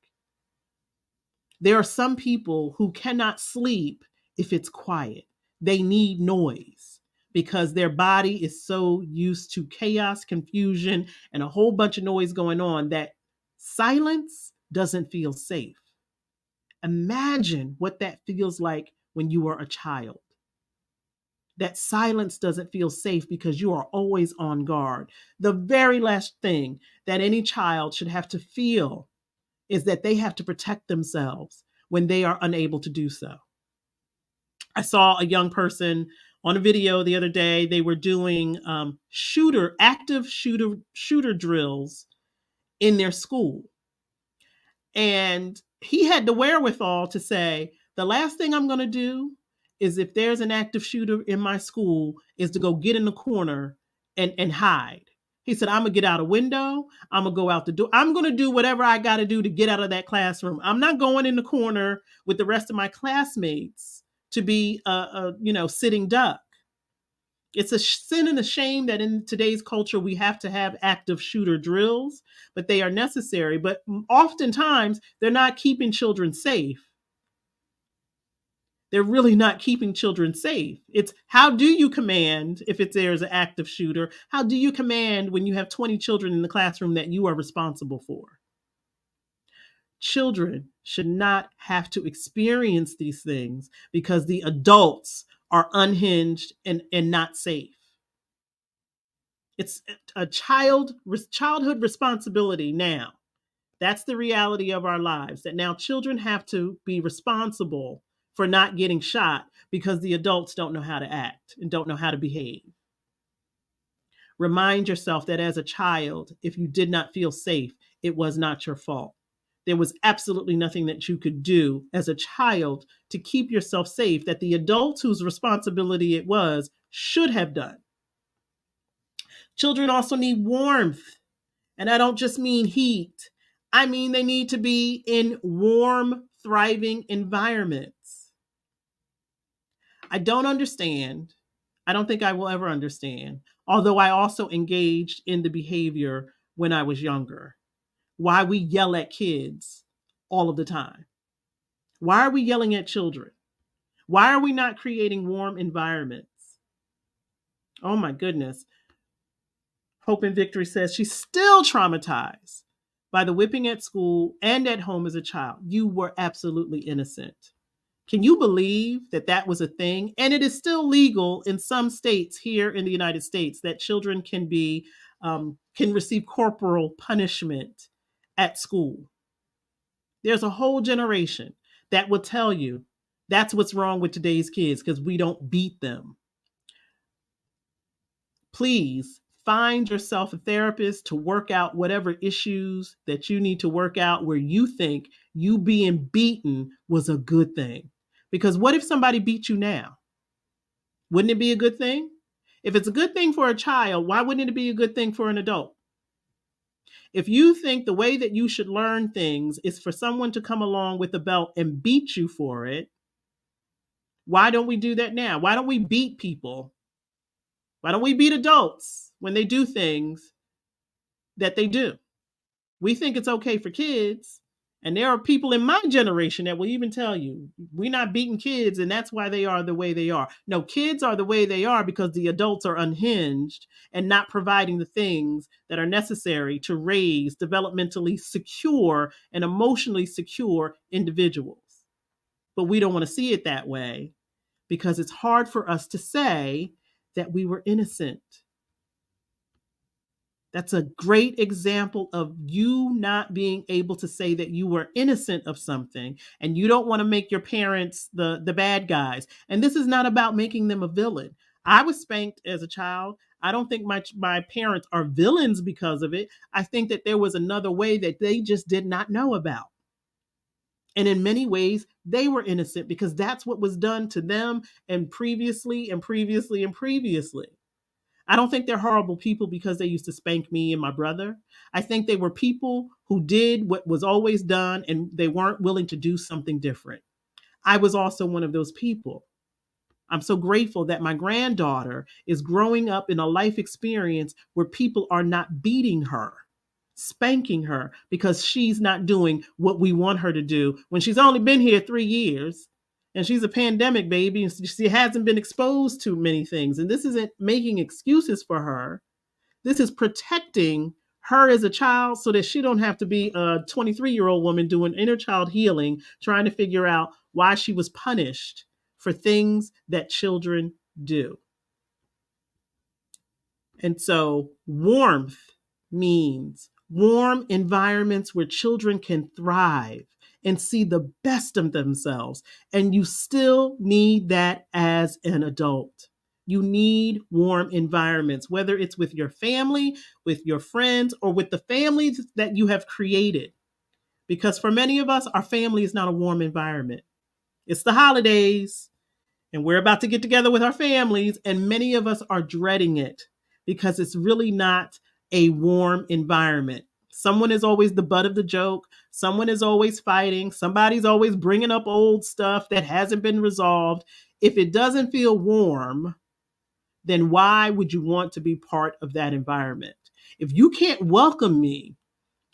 Speaker 1: There are some people who cannot sleep if it's quiet. They need noise because their body is so used to chaos, confusion, and a whole bunch of noise going on that silence doesn't feel safe. Imagine what that feels like when you are a child. That silence doesn't feel safe because you are always on guard. The very last thing that any child should have to feel is that they have to protect themselves when they are unable to do so. I saw a young person on a video the other day. They were doing active shooter drills in their school. And he had the wherewithal to say, the last thing I'm going to do is if there's an active shooter in my school is to go get in the corner and hide. He said, I'm going to get out a window. I'm going to go out the door. I'm going to do whatever I got to do to get out of that classroom. I'm not going in the corner with the rest of my classmates to be sitting duck. It's a sin and a shame that in today's culture we have to have active shooter drills, but they are necessary. But oftentimes they're not keeping children safe. They're really not keeping children safe. It's how do you command if there's an active shooter? How do you command when you have 20 children in the classroom that you are responsible for? Children should not have to experience these things because the adults are unhinged and not safe. It's a childhood responsibility now. That's the reality of our lives, that now children have to be responsible for not getting shot because the adults don't know how to act and don't know how to behave. Remind yourself that as a child, if you did not feel safe, it was not your fault. There was absolutely nothing that you could do as a child to keep yourself safe that the adults whose responsibility it was should have done. Children also need warmth. And I don't just mean heat. I mean, they need to be in warm, thriving environments. I don't understand. I don't think I will ever understand, although I also engaged in the behavior when I was younger. Why we yell at kids all of the time. Why are we yelling at children? Why are we not creating warm environments? Oh my goodness. Hope and Victory says she's still traumatized by the whipping at school and at home as a child. You were absolutely innocent. Can you believe that that was a thing? And it is still legal in some states here in the United States that children can receive corporal punishment at school. There's a whole generation that will tell you that's what's wrong with today's kids because we don't beat them. Please find yourself a therapist to work out whatever issues that you need to work out where you think you being beaten was a good thing. Because what if somebody beat you now? Wouldn't it be a good thing? If it's a good thing for a child, why wouldn't it be a good thing for an adult? If you think the way that you should learn things is for someone to come along with a belt and beat you for it, why don't we do that now? Why don't we beat people? Why don't we beat adults when they do things that they do? We think it's okay for kids. And there are people in my generation that will even tell you, we're not beating kids, and that's why they are the way they are. No, kids are the way they are because the adults are unhinged and not providing the things that are necessary to raise developmentally secure and emotionally secure individuals. But we don't want to see it that way because it's hard for us to say that we were innocent. That's a great example of you not being able to say that you were innocent of something and you don't want to make your parents the bad guys. And this is not about making them a villain. I was spanked as a child. I don't think my parents are villains because of it. I think that there was another way that they just did not know about. And in many ways, they were innocent because that's what was done to them and previously and previously and previously. I don't think they're horrible people because they used to spank me and my brother. I think they were people who did what was always done and they weren't willing to do something different. I was also one of those people. I'm so grateful that my granddaughter is growing up in a life experience where people are not beating her, spanking her because she's not doing what we want her to do when she's only been here 3 years and she's a pandemic baby and she hasn't been exposed to many things. And this isn't making excuses for her. This is protecting her as a child so that she don't have to be a 23-year-old woman doing inner child healing, trying to figure out why she was punished for things that children do. And so warmth means warm environments where children can thrive and see the best of themselves. And you still need that as an adult. You need warm environments, whether it's with your family, with your friends, or with the families that you have created. Because for many of us, our family is not a warm environment. It's the holidays, and we're about to get together with our families, and many of us are dreading it because it's really not a warm environment. Someone is always the butt of the joke. Someone is always fighting. Somebody's always bringing up old stuff that hasn't been resolved. If it doesn't feel warm, then why would you want to be part of that environment? If you can't welcome me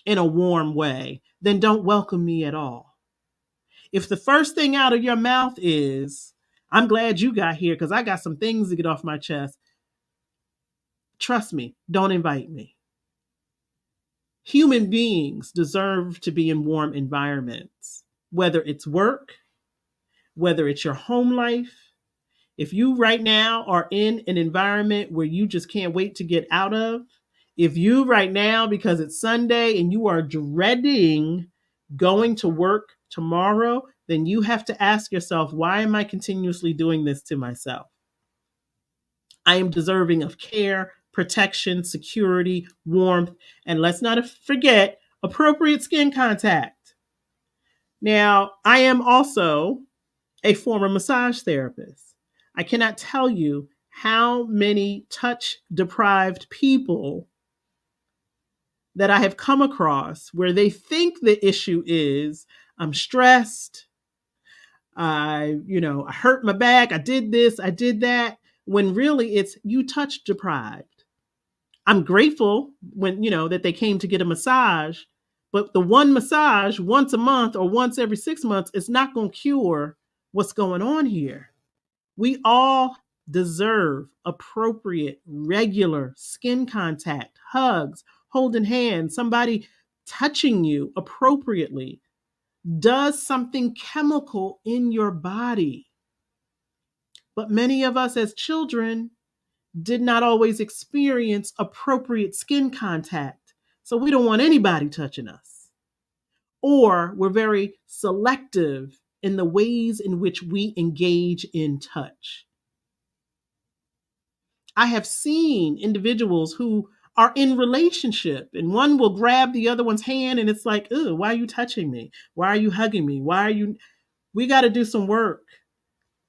Speaker 1: in a warm way, then don't welcome me at all. If the first thing out of your mouth is, I'm glad you got here because I got some things to get off my chest, trust me, don't invite me. Human beings deserve to be in warm environments, whether it's work, whether it's your home life. If you right now are in an environment where you just can't wait to get out of, if you right now, because it's Sunday and you are dreading going to work tomorrow, then you have to ask yourself, why am I continuously doing this to myself? I am deserving of care, protection, security, warmth, and let's not forget appropriate skin contact. Now, I am also a former massage therapist. I cannot tell you how many touch deprived people that I have come across where they think the issue is I'm stressed, I hurt my back, I did this, I did that, when really it's you touch deprived. I'm grateful that they came to get a massage, but the one massage once a month or once every 6 months is not going to cure what's going on here. We all deserve appropriate, regular skin contact, hugs, holding hands, somebody touching you appropriately does something chemical in your body. But many of us as children did not always experience appropriate skin contact. So we don't want anybody touching us. Or we're very selective in the ways in which we engage in touch. I have seen individuals who are in relationship and one will grab the other one's hand and it's like, "Ooh, why are you touching me? Why are you hugging me? We got to do some work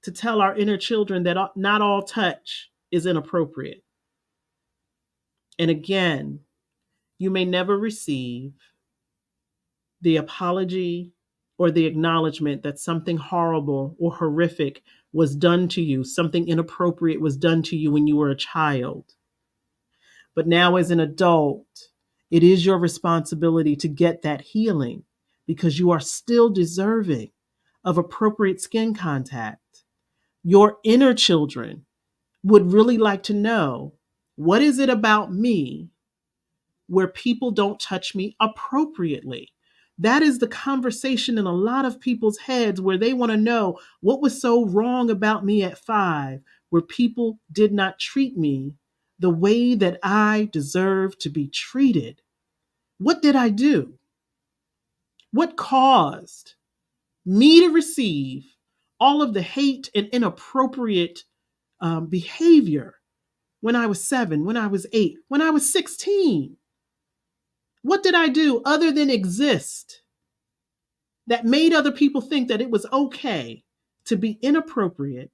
Speaker 1: to tell our inner children that not all touch is inappropriate." And again, you may never receive the apology or the acknowledgement that something horrible or horrific was done to you, something inappropriate was done to you when you were a child. But now, as an adult, it is your responsibility to get that healing because you are still deserving of appropriate skin contact. Your inner children would really like to know, what is it about me where people don't touch me appropriately? That is the conversation in a lot of people's heads where they want to know what was so wrong about me at 5, where people did not treat me the way that I deserve to be treated. What did I do? What caused me to receive all of the hate and inappropriate behavior when I was 7, when I was 8, when I was 16? What did I do other than exist that made other people think that it was okay to be inappropriate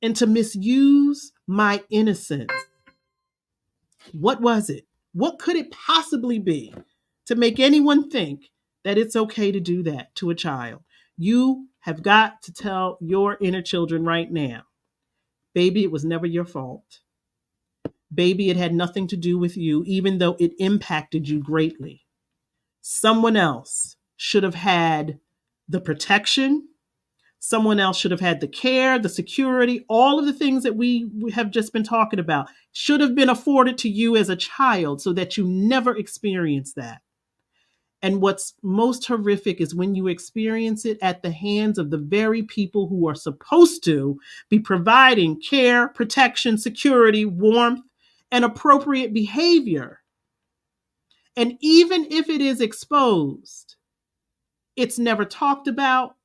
Speaker 1: and to misuse my innocence? What was it? What could it possibly be to make anyone think that it's okay to do that to a child? You have got to tell your inner children right now, baby, it was never your fault. Baby, it had nothing to do with you, even though it impacted you greatly. Someone else should have had the protection. Someone else should have had the care, the security, all of the things that we have just been talking about should have been afforded to you as a child so that you never experience that. And what's most horrific is when you experience it at the hands of the very people who are supposed to be providing care, protection, security, warmth, and appropriate behavior. And even if it is exposed, it's never talked about.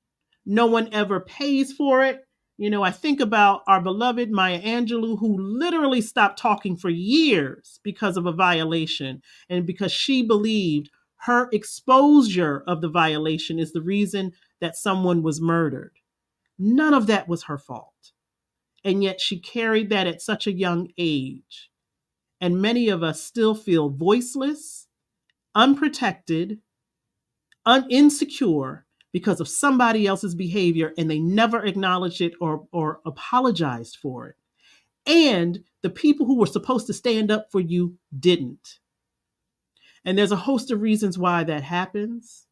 Speaker 1: No one ever pays for it. I think about our beloved Maya Angelou, who literally stopped talking for years because of a violation and because she believed her exposure of the violation is the reason that someone was murdered. None of that was her fault. And yet she carried that at such a young age. And many of us still feel voiceless, unprotected, insecure because of somebody else's behavior, and they never acknowledged it or apologized for it. And the people who were supposed to stand up for you didn't. And there's a host of reasons why that happens.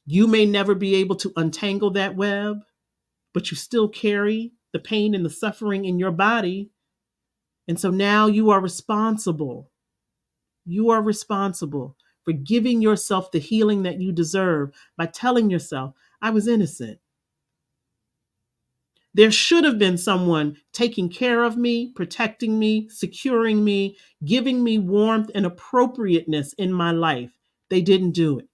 Speaker 1: You may never be able to untangle that web, but you still carry the pain and the suffering in your body. And so now you are responsible. You are responsible for giving yourself the healing that you deserve by telling yourself, I was innocent. There should have been someone taking care of me, protecting me, securing me, giving me warmth and appropriateness in my life. They didn't do it.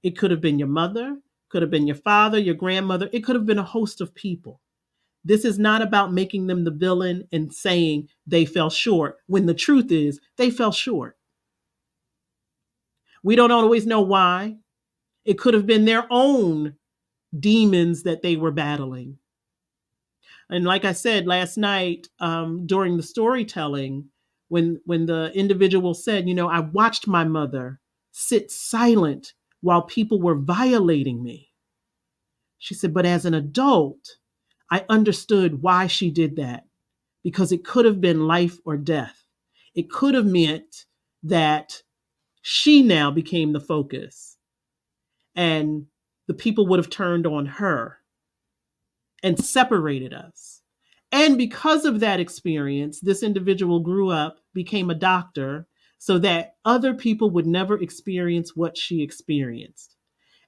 Speaker 1: It could have been your mother, could have been your father, your grandmother. It could have been a host of people. This is not about making them the villain and saying they fell short, when the truth is they fell short. We don't always know why. It could have been their own demons that they were battling. And like I said last night, during the storytelling, when the individual said, I watched my mother sit silent while people were violating me. She said, but as an adult, I understood why she did that, because it could have been life or death. It could have meant that she now became the focus and the people would have turned on her and separated us. And because of that experience, this individual grew up, became a doctor, so that other people would never experience what she experienced.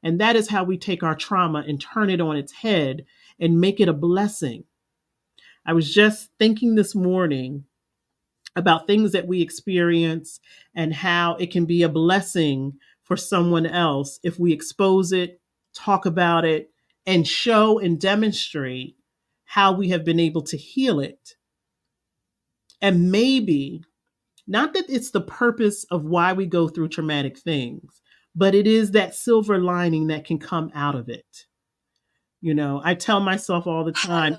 Speaker 1: And that is how we take our trauma and turn it on its head and make it a blessing. I was just thinking this morning about things that we experience and how it can be a blessing for someone else if we expose it, talk about it, and show and demonstrate how we have been able to heal it. And maybe, not that it's the purpose of why we go through traumatic things, but it is that silver lining that can come out of it. I tell myself all the time,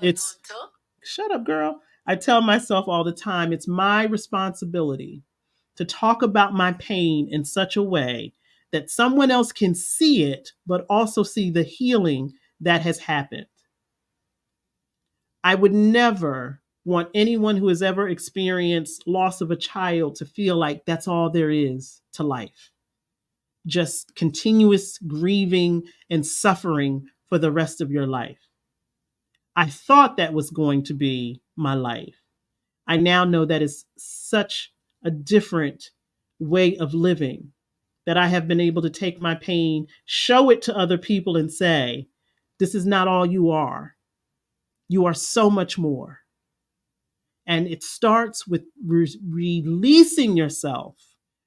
Speaker 1: shut up, girl. I tell myself all the time, it's my responsibility to talk about my pain in such a way that someone else can see it, but also see the healing that has happened. I would never want anyone who has ever experienced loss of a child to feel like that's all there is to life. Just continuous grieving and suffering for the rest of your life. I thought that was going to be my life. I now know that is such a different way of living, that I have been able to take my pain, show it to other people, and say, this is not all you are. You are so much more. And it starts with releasing yourself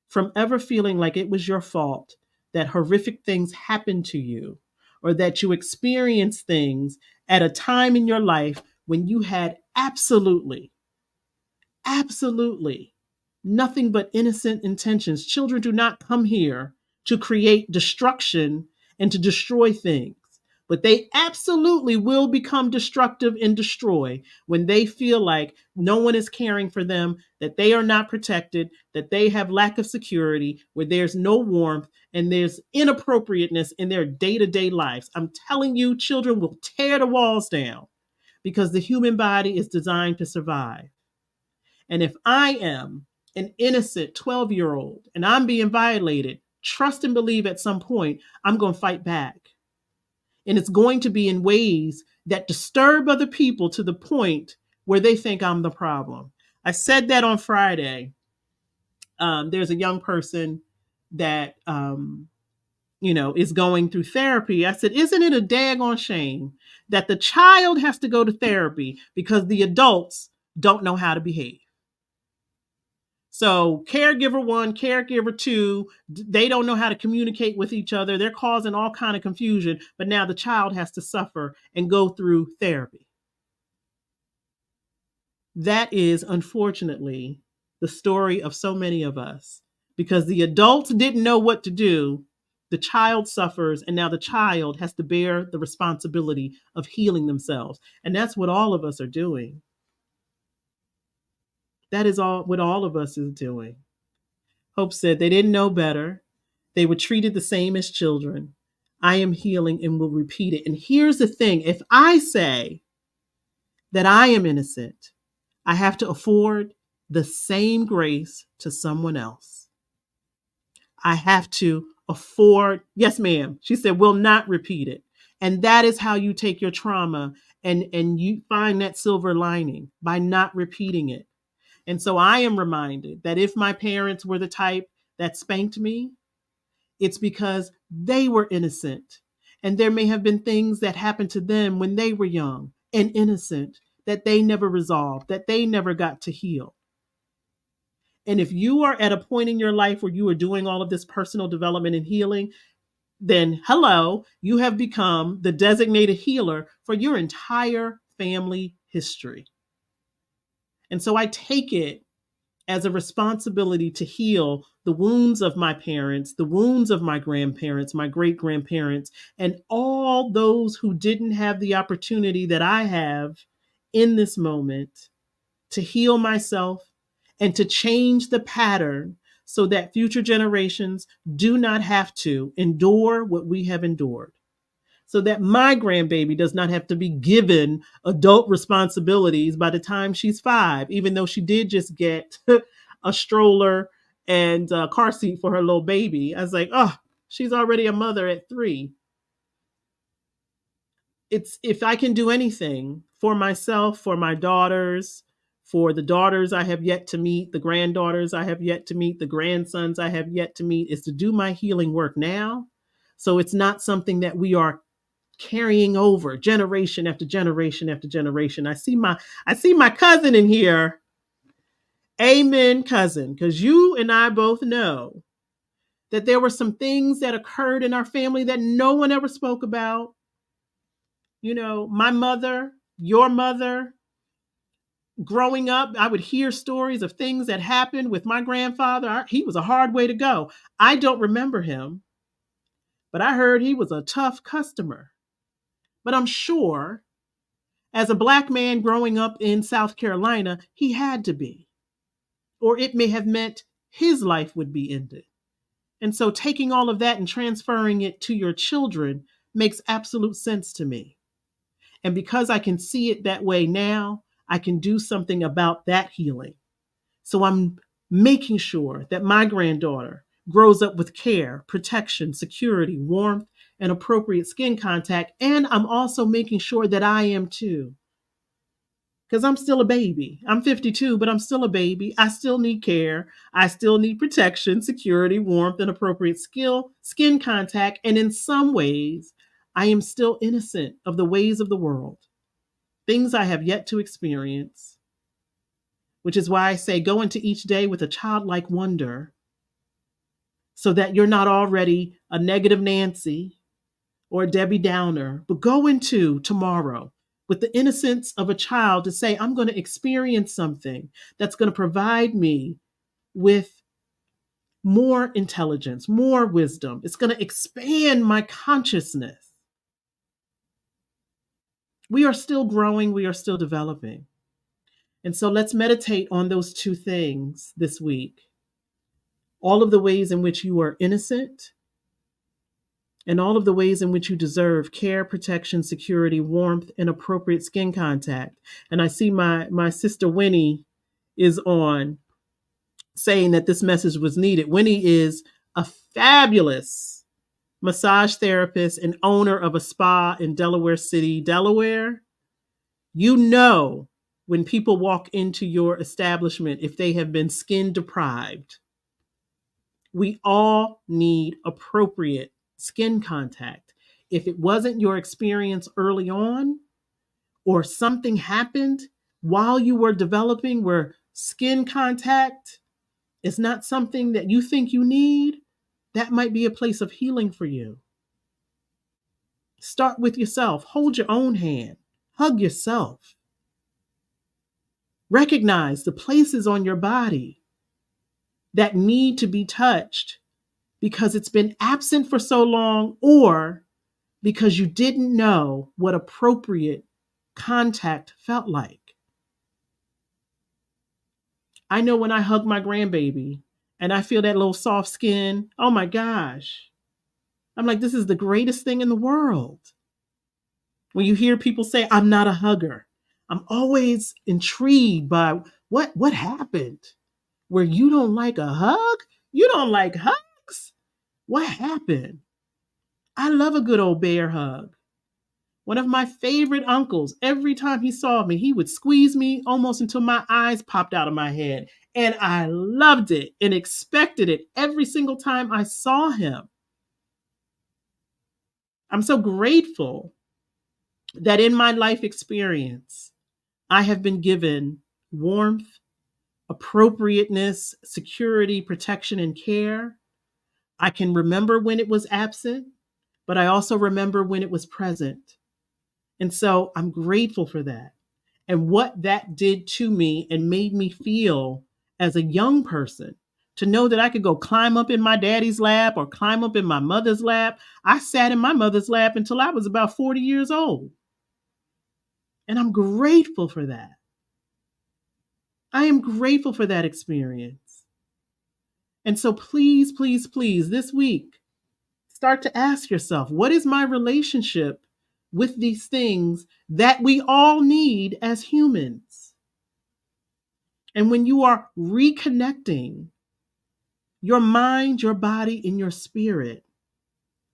Speaker 1: from ever feeling like it was your fault that horrific things happened to you, or that you experienced things at a time in your life when you had absolutely nothing but innocent intentions. Children do not come here to create destruction and to destroy things, but they absolutely will become destructive and destroy when they feel like no one is caring for them, that they are not protected, that they have lack of security, where there's no warmth and there's inappropriateness in their day-to-day lives. I'm telling you, children will tear the walls down because the human body is designed to survive. And if I am an innocent 12-year-old and I'm being violated, trust and believe at some point I'm going to fight back. And it's going to be in ways that disturb other people to the point where they think I'm the problem. I said that on Friday. There's a young person that, is going through therapy. I said, isn't it a daggone shame that the child has to go to therapy because the adults don't know how to behave? So caregiver 1, caregiver 2, they don't know how to communicate with each other. They're causing all kind of confusion, but now the child has to suffer and go through therapy. That is, unfortunately, the story of so many of us, because the adults didn't know what to do. The child suffers, and now the child has to bear the responsibility of healing themselves. And that's what all of us are doing. That is all what all of us is doing. Hope said they didn't know better. They were treated the same as children. I am healing and will repeat it. And here's the thing. If I say that I am innocent, I have to afford the same grace to someone else. I have to afford, yes, ma'am. She said, will not repeat it. And that is how you take your trauma and you find that silver lining, by not repeating it. And so I am reminded that if my parents were the type that spanked me, it's because they were innocent. And there may have been things that happened to them when they were young and innocent that they never resolved, that they never got to heal. And if you are at a point in your life where you are doing all of this personal development and healing, then hello, you have become the designated healer for your entire family history. And so I take it as a responsibility to heal the wounds of my parents, the wounds of my grandparents, my great-grandparents, and all those who didn't have the opportunity that I have in this moment to heal myself and to change the pattern so that future generations do not have to endure what we have endured, so that my grandbaby does not have to be given adult responsibilities by the time she's 5, even though she did just get a stroller and a car seat for her little baby. I was like, oh, she's already a mother at 3. It's, if I can do anything for myself, for my daughters, for the daughters I have yet to meet, the granddaughters I have yet to meet, the grandsons I have yet to meet, is to do my healing work now. So it's not something that we are carrying over generation after generation after generation. I see my cousin in here. Amen, cousin, because you and I both know that there were some things that occurred in our family that no one ever spoke about. You know, my mother, your mother, growing up, I would hear stories of things that happened with my grandfather. He was a hard way to go. I don't remember him, but I heard he was a tough customer. But I'm sure as a Black man growing up in South Carolina, he had to be, or it may have meant his life would be ended. And so taking all of that and transferring it to your children makes absolute sense to me. And because I can see it that way now, I can do something about that healing. So I'm making sure that my granddaughter grows up with care, protection, security, warmth, and appropriate skin contact. And I'm also making sure that I am too. Because I'm still a baby. I'm 52, but I'm still a baby. I still need care. I still need protection, security, warmth, and appropriate skin contact. And in some ways, I am still innocent of the ways of the world, things I have yet to experience, which is why I say go into each day with a childlike wonder so that you're not already a negative Nancy or a Debbie Downer, but go into tomorrow with the innocence of a child to say, I'm going to experience something that's going to provide me with more intelligence, more wisdom. It's going to expand my consciousness. We are still growing, we are still developing. And so let's meditate on those two things this week. All of the ways in which you are innocent and all of the ways in which you deserve care, protection, security, warmth, and appropriate skin contact. And I see my sister Winnie is on saying that this message was needed. Winnie is a fabulous massage therapist and owner of a spa in Delaware City, Delaware. You know when people walk into your establishment if they have been skin deprived. We all need appropriate skin contact. If it wasn't your experience early on, or something happened while you were developing where skin contact is not something that you think you need, that might be a place of healing for you. Start with yourself. Hold your own hand. Hug yourself. Recognize the places on your body that need to be touched because it's been absent for so long, or because you didn't know what appropriate contact felt like. I know when I hug my grandbaby and I feel that little soft skin, oh my gosh. I'm like, this is the greatest thing in the world. When you hear people say, I'm not a hugger, I'm always intrigued by what happened where you don't like a hug? You don't like hugs? What happened? I love a good old bear hug. One of my favorite uncles, every time he saw me, he would squeeze me almost until my eyes popped out of my head. And I loved it and expected it every single time I saw him. I'm so grateful that in my life experience, I have been given warmth, appropriateness, security, protection, and care. I can remember when it was absent, but I also remember when it was present. And so I'm grateful for that. And what that did to me and made me feel as a young person, to know that I could go climb up in my daddy's lap or climb up in my mother's lap. I sat in my mother's lap until I was about 40 years old. And I'm grateful for that. I am grateful for that experience. And so please, please, please, this week, start to ask yourself, what is my relationship with these things that we all need as humans? And when you are reconnecting your mind, your body, and your spirit,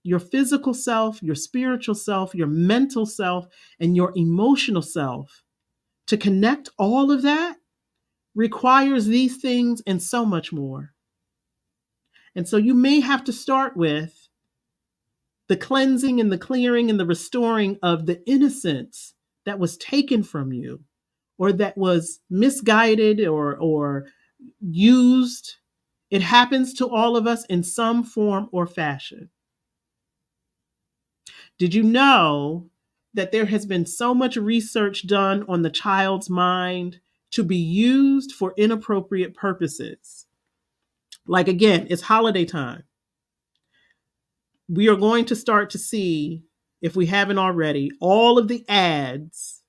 Speaker 1: your physical self, your spiritual self, your mental self, and your emotional self, to connect all of that requires these things and so much more. And so you may have to start with the cleansing and the clearing and the restoring of the innocence that was taken from you or that was misguided or used. It happens to all of us in some form or fashion. Did you know that there has been so much research done on the child's mind to be used for inappropriate purposes? Like, again, it's holiday time. We are going to start to see, if we haven't already, all of the ads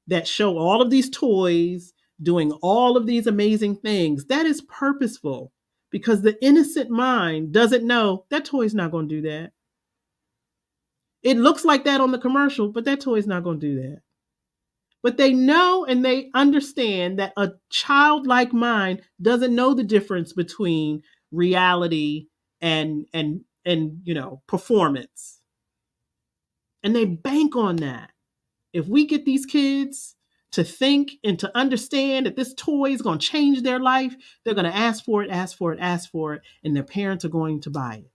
Speaker 1: that show all of these toys doing all of these amazing things. That is purposeful because the innocent mind doesn't know that toy's not going to do that. It looks like that on the commercial, but that toy's not going to do that. But they know and they understand that a childlike mind doesn't know the difference between reality and performance. And they bank on that. If we get these kids to think and to understand that this toy is going to change their life, they're going to ask for it, ask for it, ask for it, and their parents are going to buy it.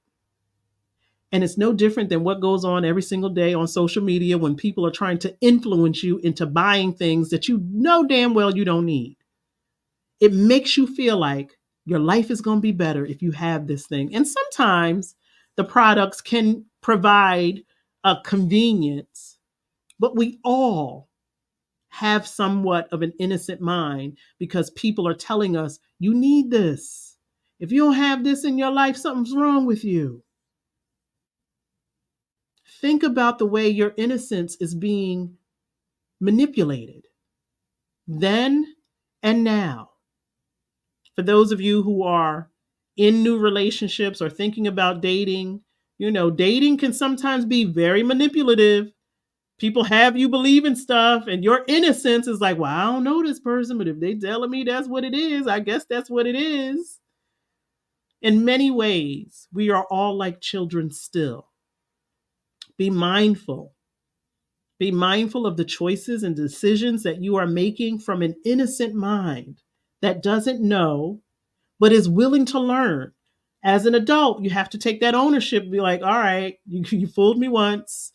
Speaker 1: And it's no different than what goes on every single day on social media when people are trying to influence you into buying things that you know damn well you don't need. It makes you feel like your life is going to be better if you have this thing. And sometimes the products can provide a convenience, but we all have somewhat of an innocent mind because people are telling us, you need this. If you don't have this in your life, something's wrong with you. Think about the way your innocence is being manipulated then and now. For those of you who are in new relationships or thinking about dating, dating can sometimes be very manipulative. People have you believe in stuff, and your innocence is like, well, I don't know this person, but if they telling me that's what it is, I guess that's what it is. In many ways, we are all like children still. Be mindful. Be mindful of the choices and decisions that you are making from an innocent mind that doesn't know, but is willing to learn. As an adult, you have to take that ownership and be like, all right, you fooled me once.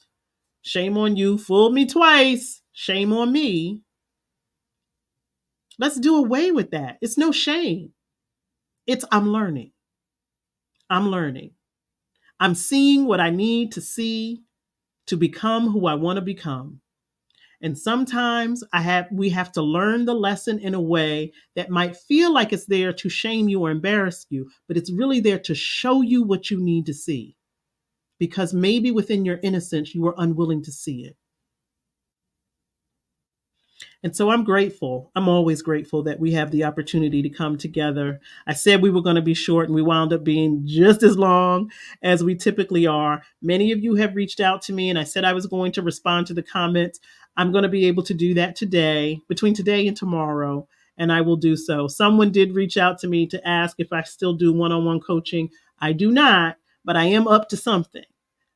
Speaker 1: Shame on you. Fooled me twice. Shame on me. Let's do away with that. It's no shame. It's I'm learning. I'm learning. I'm seeing what I need to see to become who I want to become. And sometimes we have to learn the lesson in a way that might feel like it's there to shame you or embarrass you, but it's really there to show you what you need to see. Because maybe within your innocence, you were unwilling to see it. And so I'm grateful. I'm always grateful that we have the opportunity to come together. I said we were going to be short, and we wound up being just as long as we typically are. Many of you have reached out to me, and I said I was going to respond to the comments. I'm going to be able to do that today, between today and tomorrow, and I will do so. Someone did reach out to me to ask if I still do one-on-one coaching. I do not, but I am up to something.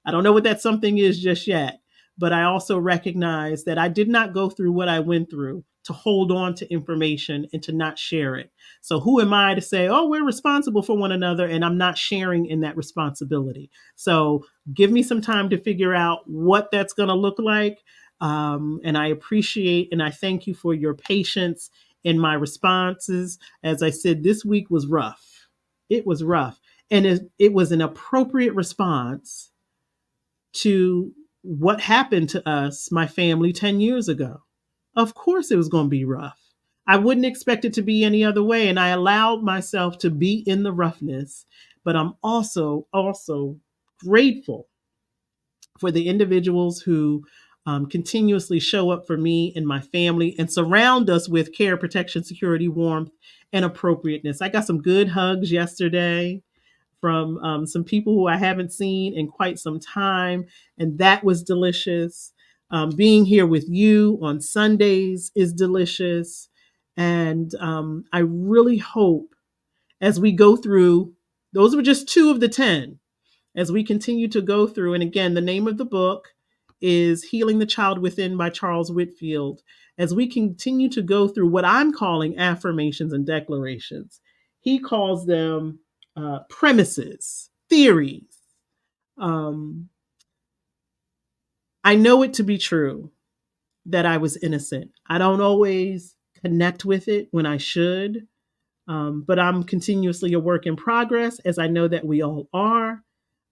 Speaker 1: I don't know what that something is just yet. But I also recognize that I did not go through what I went through to hold on to information and to not share it. So who am I to say, oh, we're responsible for one another, and I'm not sharing in that responsibility? So give me some time to figure out what that's going to look like. And I appreciate and I thank you for your patience in my responses. As I said, this week was rough. It was rough. And it was an appropriate response to what happened to us, my family, 10 years ago. Of course, it was going to be rough. I wouldn't expect it to be any other way. And I allowed myself to be in the roughness. But I'm also grateful for the individuals who continuously show up for me and my family and surround us with care, protection, security, warmth, and appropriateness. I got some good hugs yesterday from some people who I haven't seen in quite some time, and that was delicious. Being here with you on Sundays is delicious. And I really hope as we go through, those were just 2 of the 10, as we continue to go through. And again, the name of the book is Healing the Child Within by Charles Whitfield. As we continue to go through what I'm calling affirmations and declarations, he calls them premises, theories. I know it to be true that I was innocent. I don't always connect with it when I should, but I'm continuously a work in progress, as I know that we all are.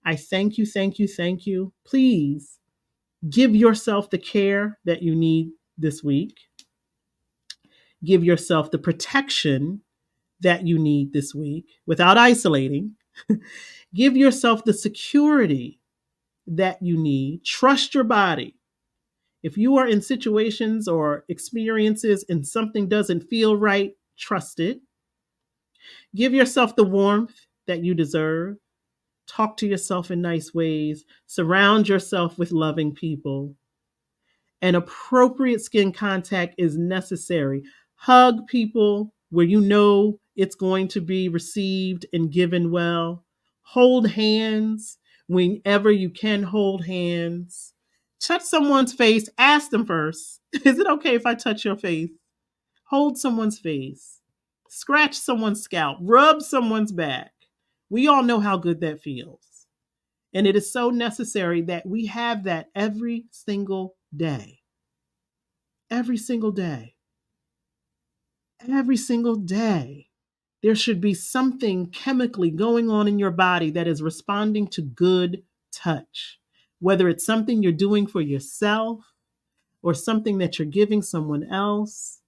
Speaker 1: I thank you, thank you, thank you. Please give yourself the care that you need this week. Give yourself the protection that you need this week without isolating. Give yourself the security that you need. Trust your body. If you are in situations or experiences and something doesn't feel right, trust it. Give yourself the warmth that you deserve. Talk to yourself in nice ways. Surround yourself with loving people. And appropriate skin contact is necessary. Hug people where you know it's going to be received and given well. Hold hands whenever you can hold hands. Touch someone's face. Ask them first, is it okay if I touch your face? Hold someone's face. Scratch someone's scalp. Rub someone's back. We all know how good that feels. And it is so necessary that we have that every single day. Every single day. Every single day. There should be something chemically going on in your body that is responding to good touch. Whether it's something you're doing for yourself or something that you're giving someone else.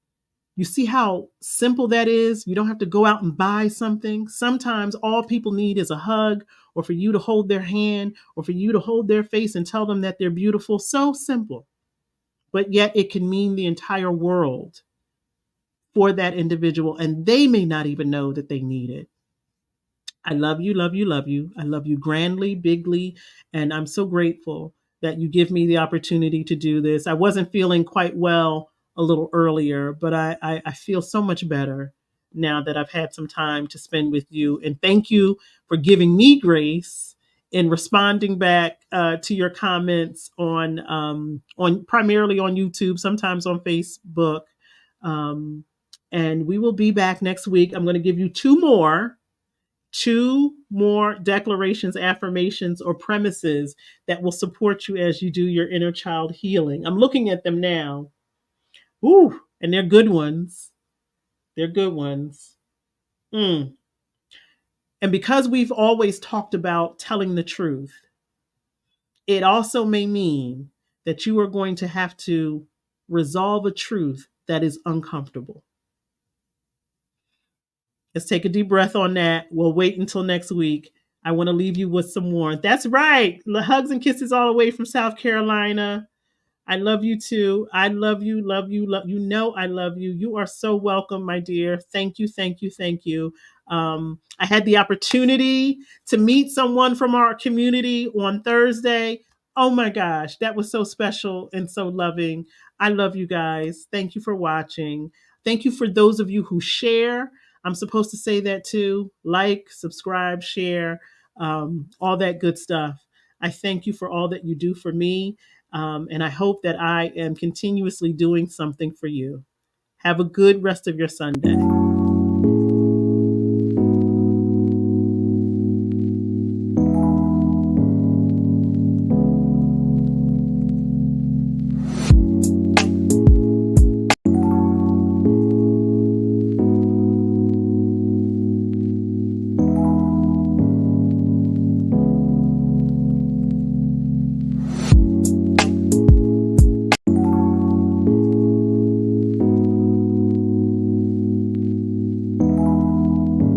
Speaker 1: You see how simple that is? You don't have to go out and buy something. Sometimes all people need is a hug, or for you to hold their hand, or for you to hold their face and tell them that they're beautiful. So simple. But yet it can mean the entire world for that individual, and they may not even know that they need it. I love you, love you, love you. I love you grandly, bigly, and I'm so grateful that you give me the opportunity to do this. I wasn't feeling quite well a little earlier, but I feel so much better now that I've had some time to spend with you. And thank you for giving me grace in responding back to your comments on primarily on YouTube, sometimes on Facebook. And we will be back next week. I'm going to give you two more declarations, affirmations, or premises that will support you as you do your inner child healing. I'm looking at them now. Ooh, and they're good ones. They're good ones. And because we've always talked about telling the truth, it also may mean that you are going to have to resolve a truth that is uncomfortable. Let's take a deep breath on that. We'll wait until next week. I want to leave you with some more. That's right. Hugs and kisses all the way from South Carolina. I love you too. I love you, love you, love you. Know I love you. You are so welcome, my dear. Thank you, thank you, thank you. I had the opportunity to meet someone from our community on Thursday. Oh my gosh, that was so special and so loving. I love you guys. Thank you for watching. Thank you for those of you who share. I'm supposed to say that too. Like, subscribe, share, all that good stuff. I thank you for all that you do for me. And I hope that I am continuously doing something for you. Have a good rest of your Sunday.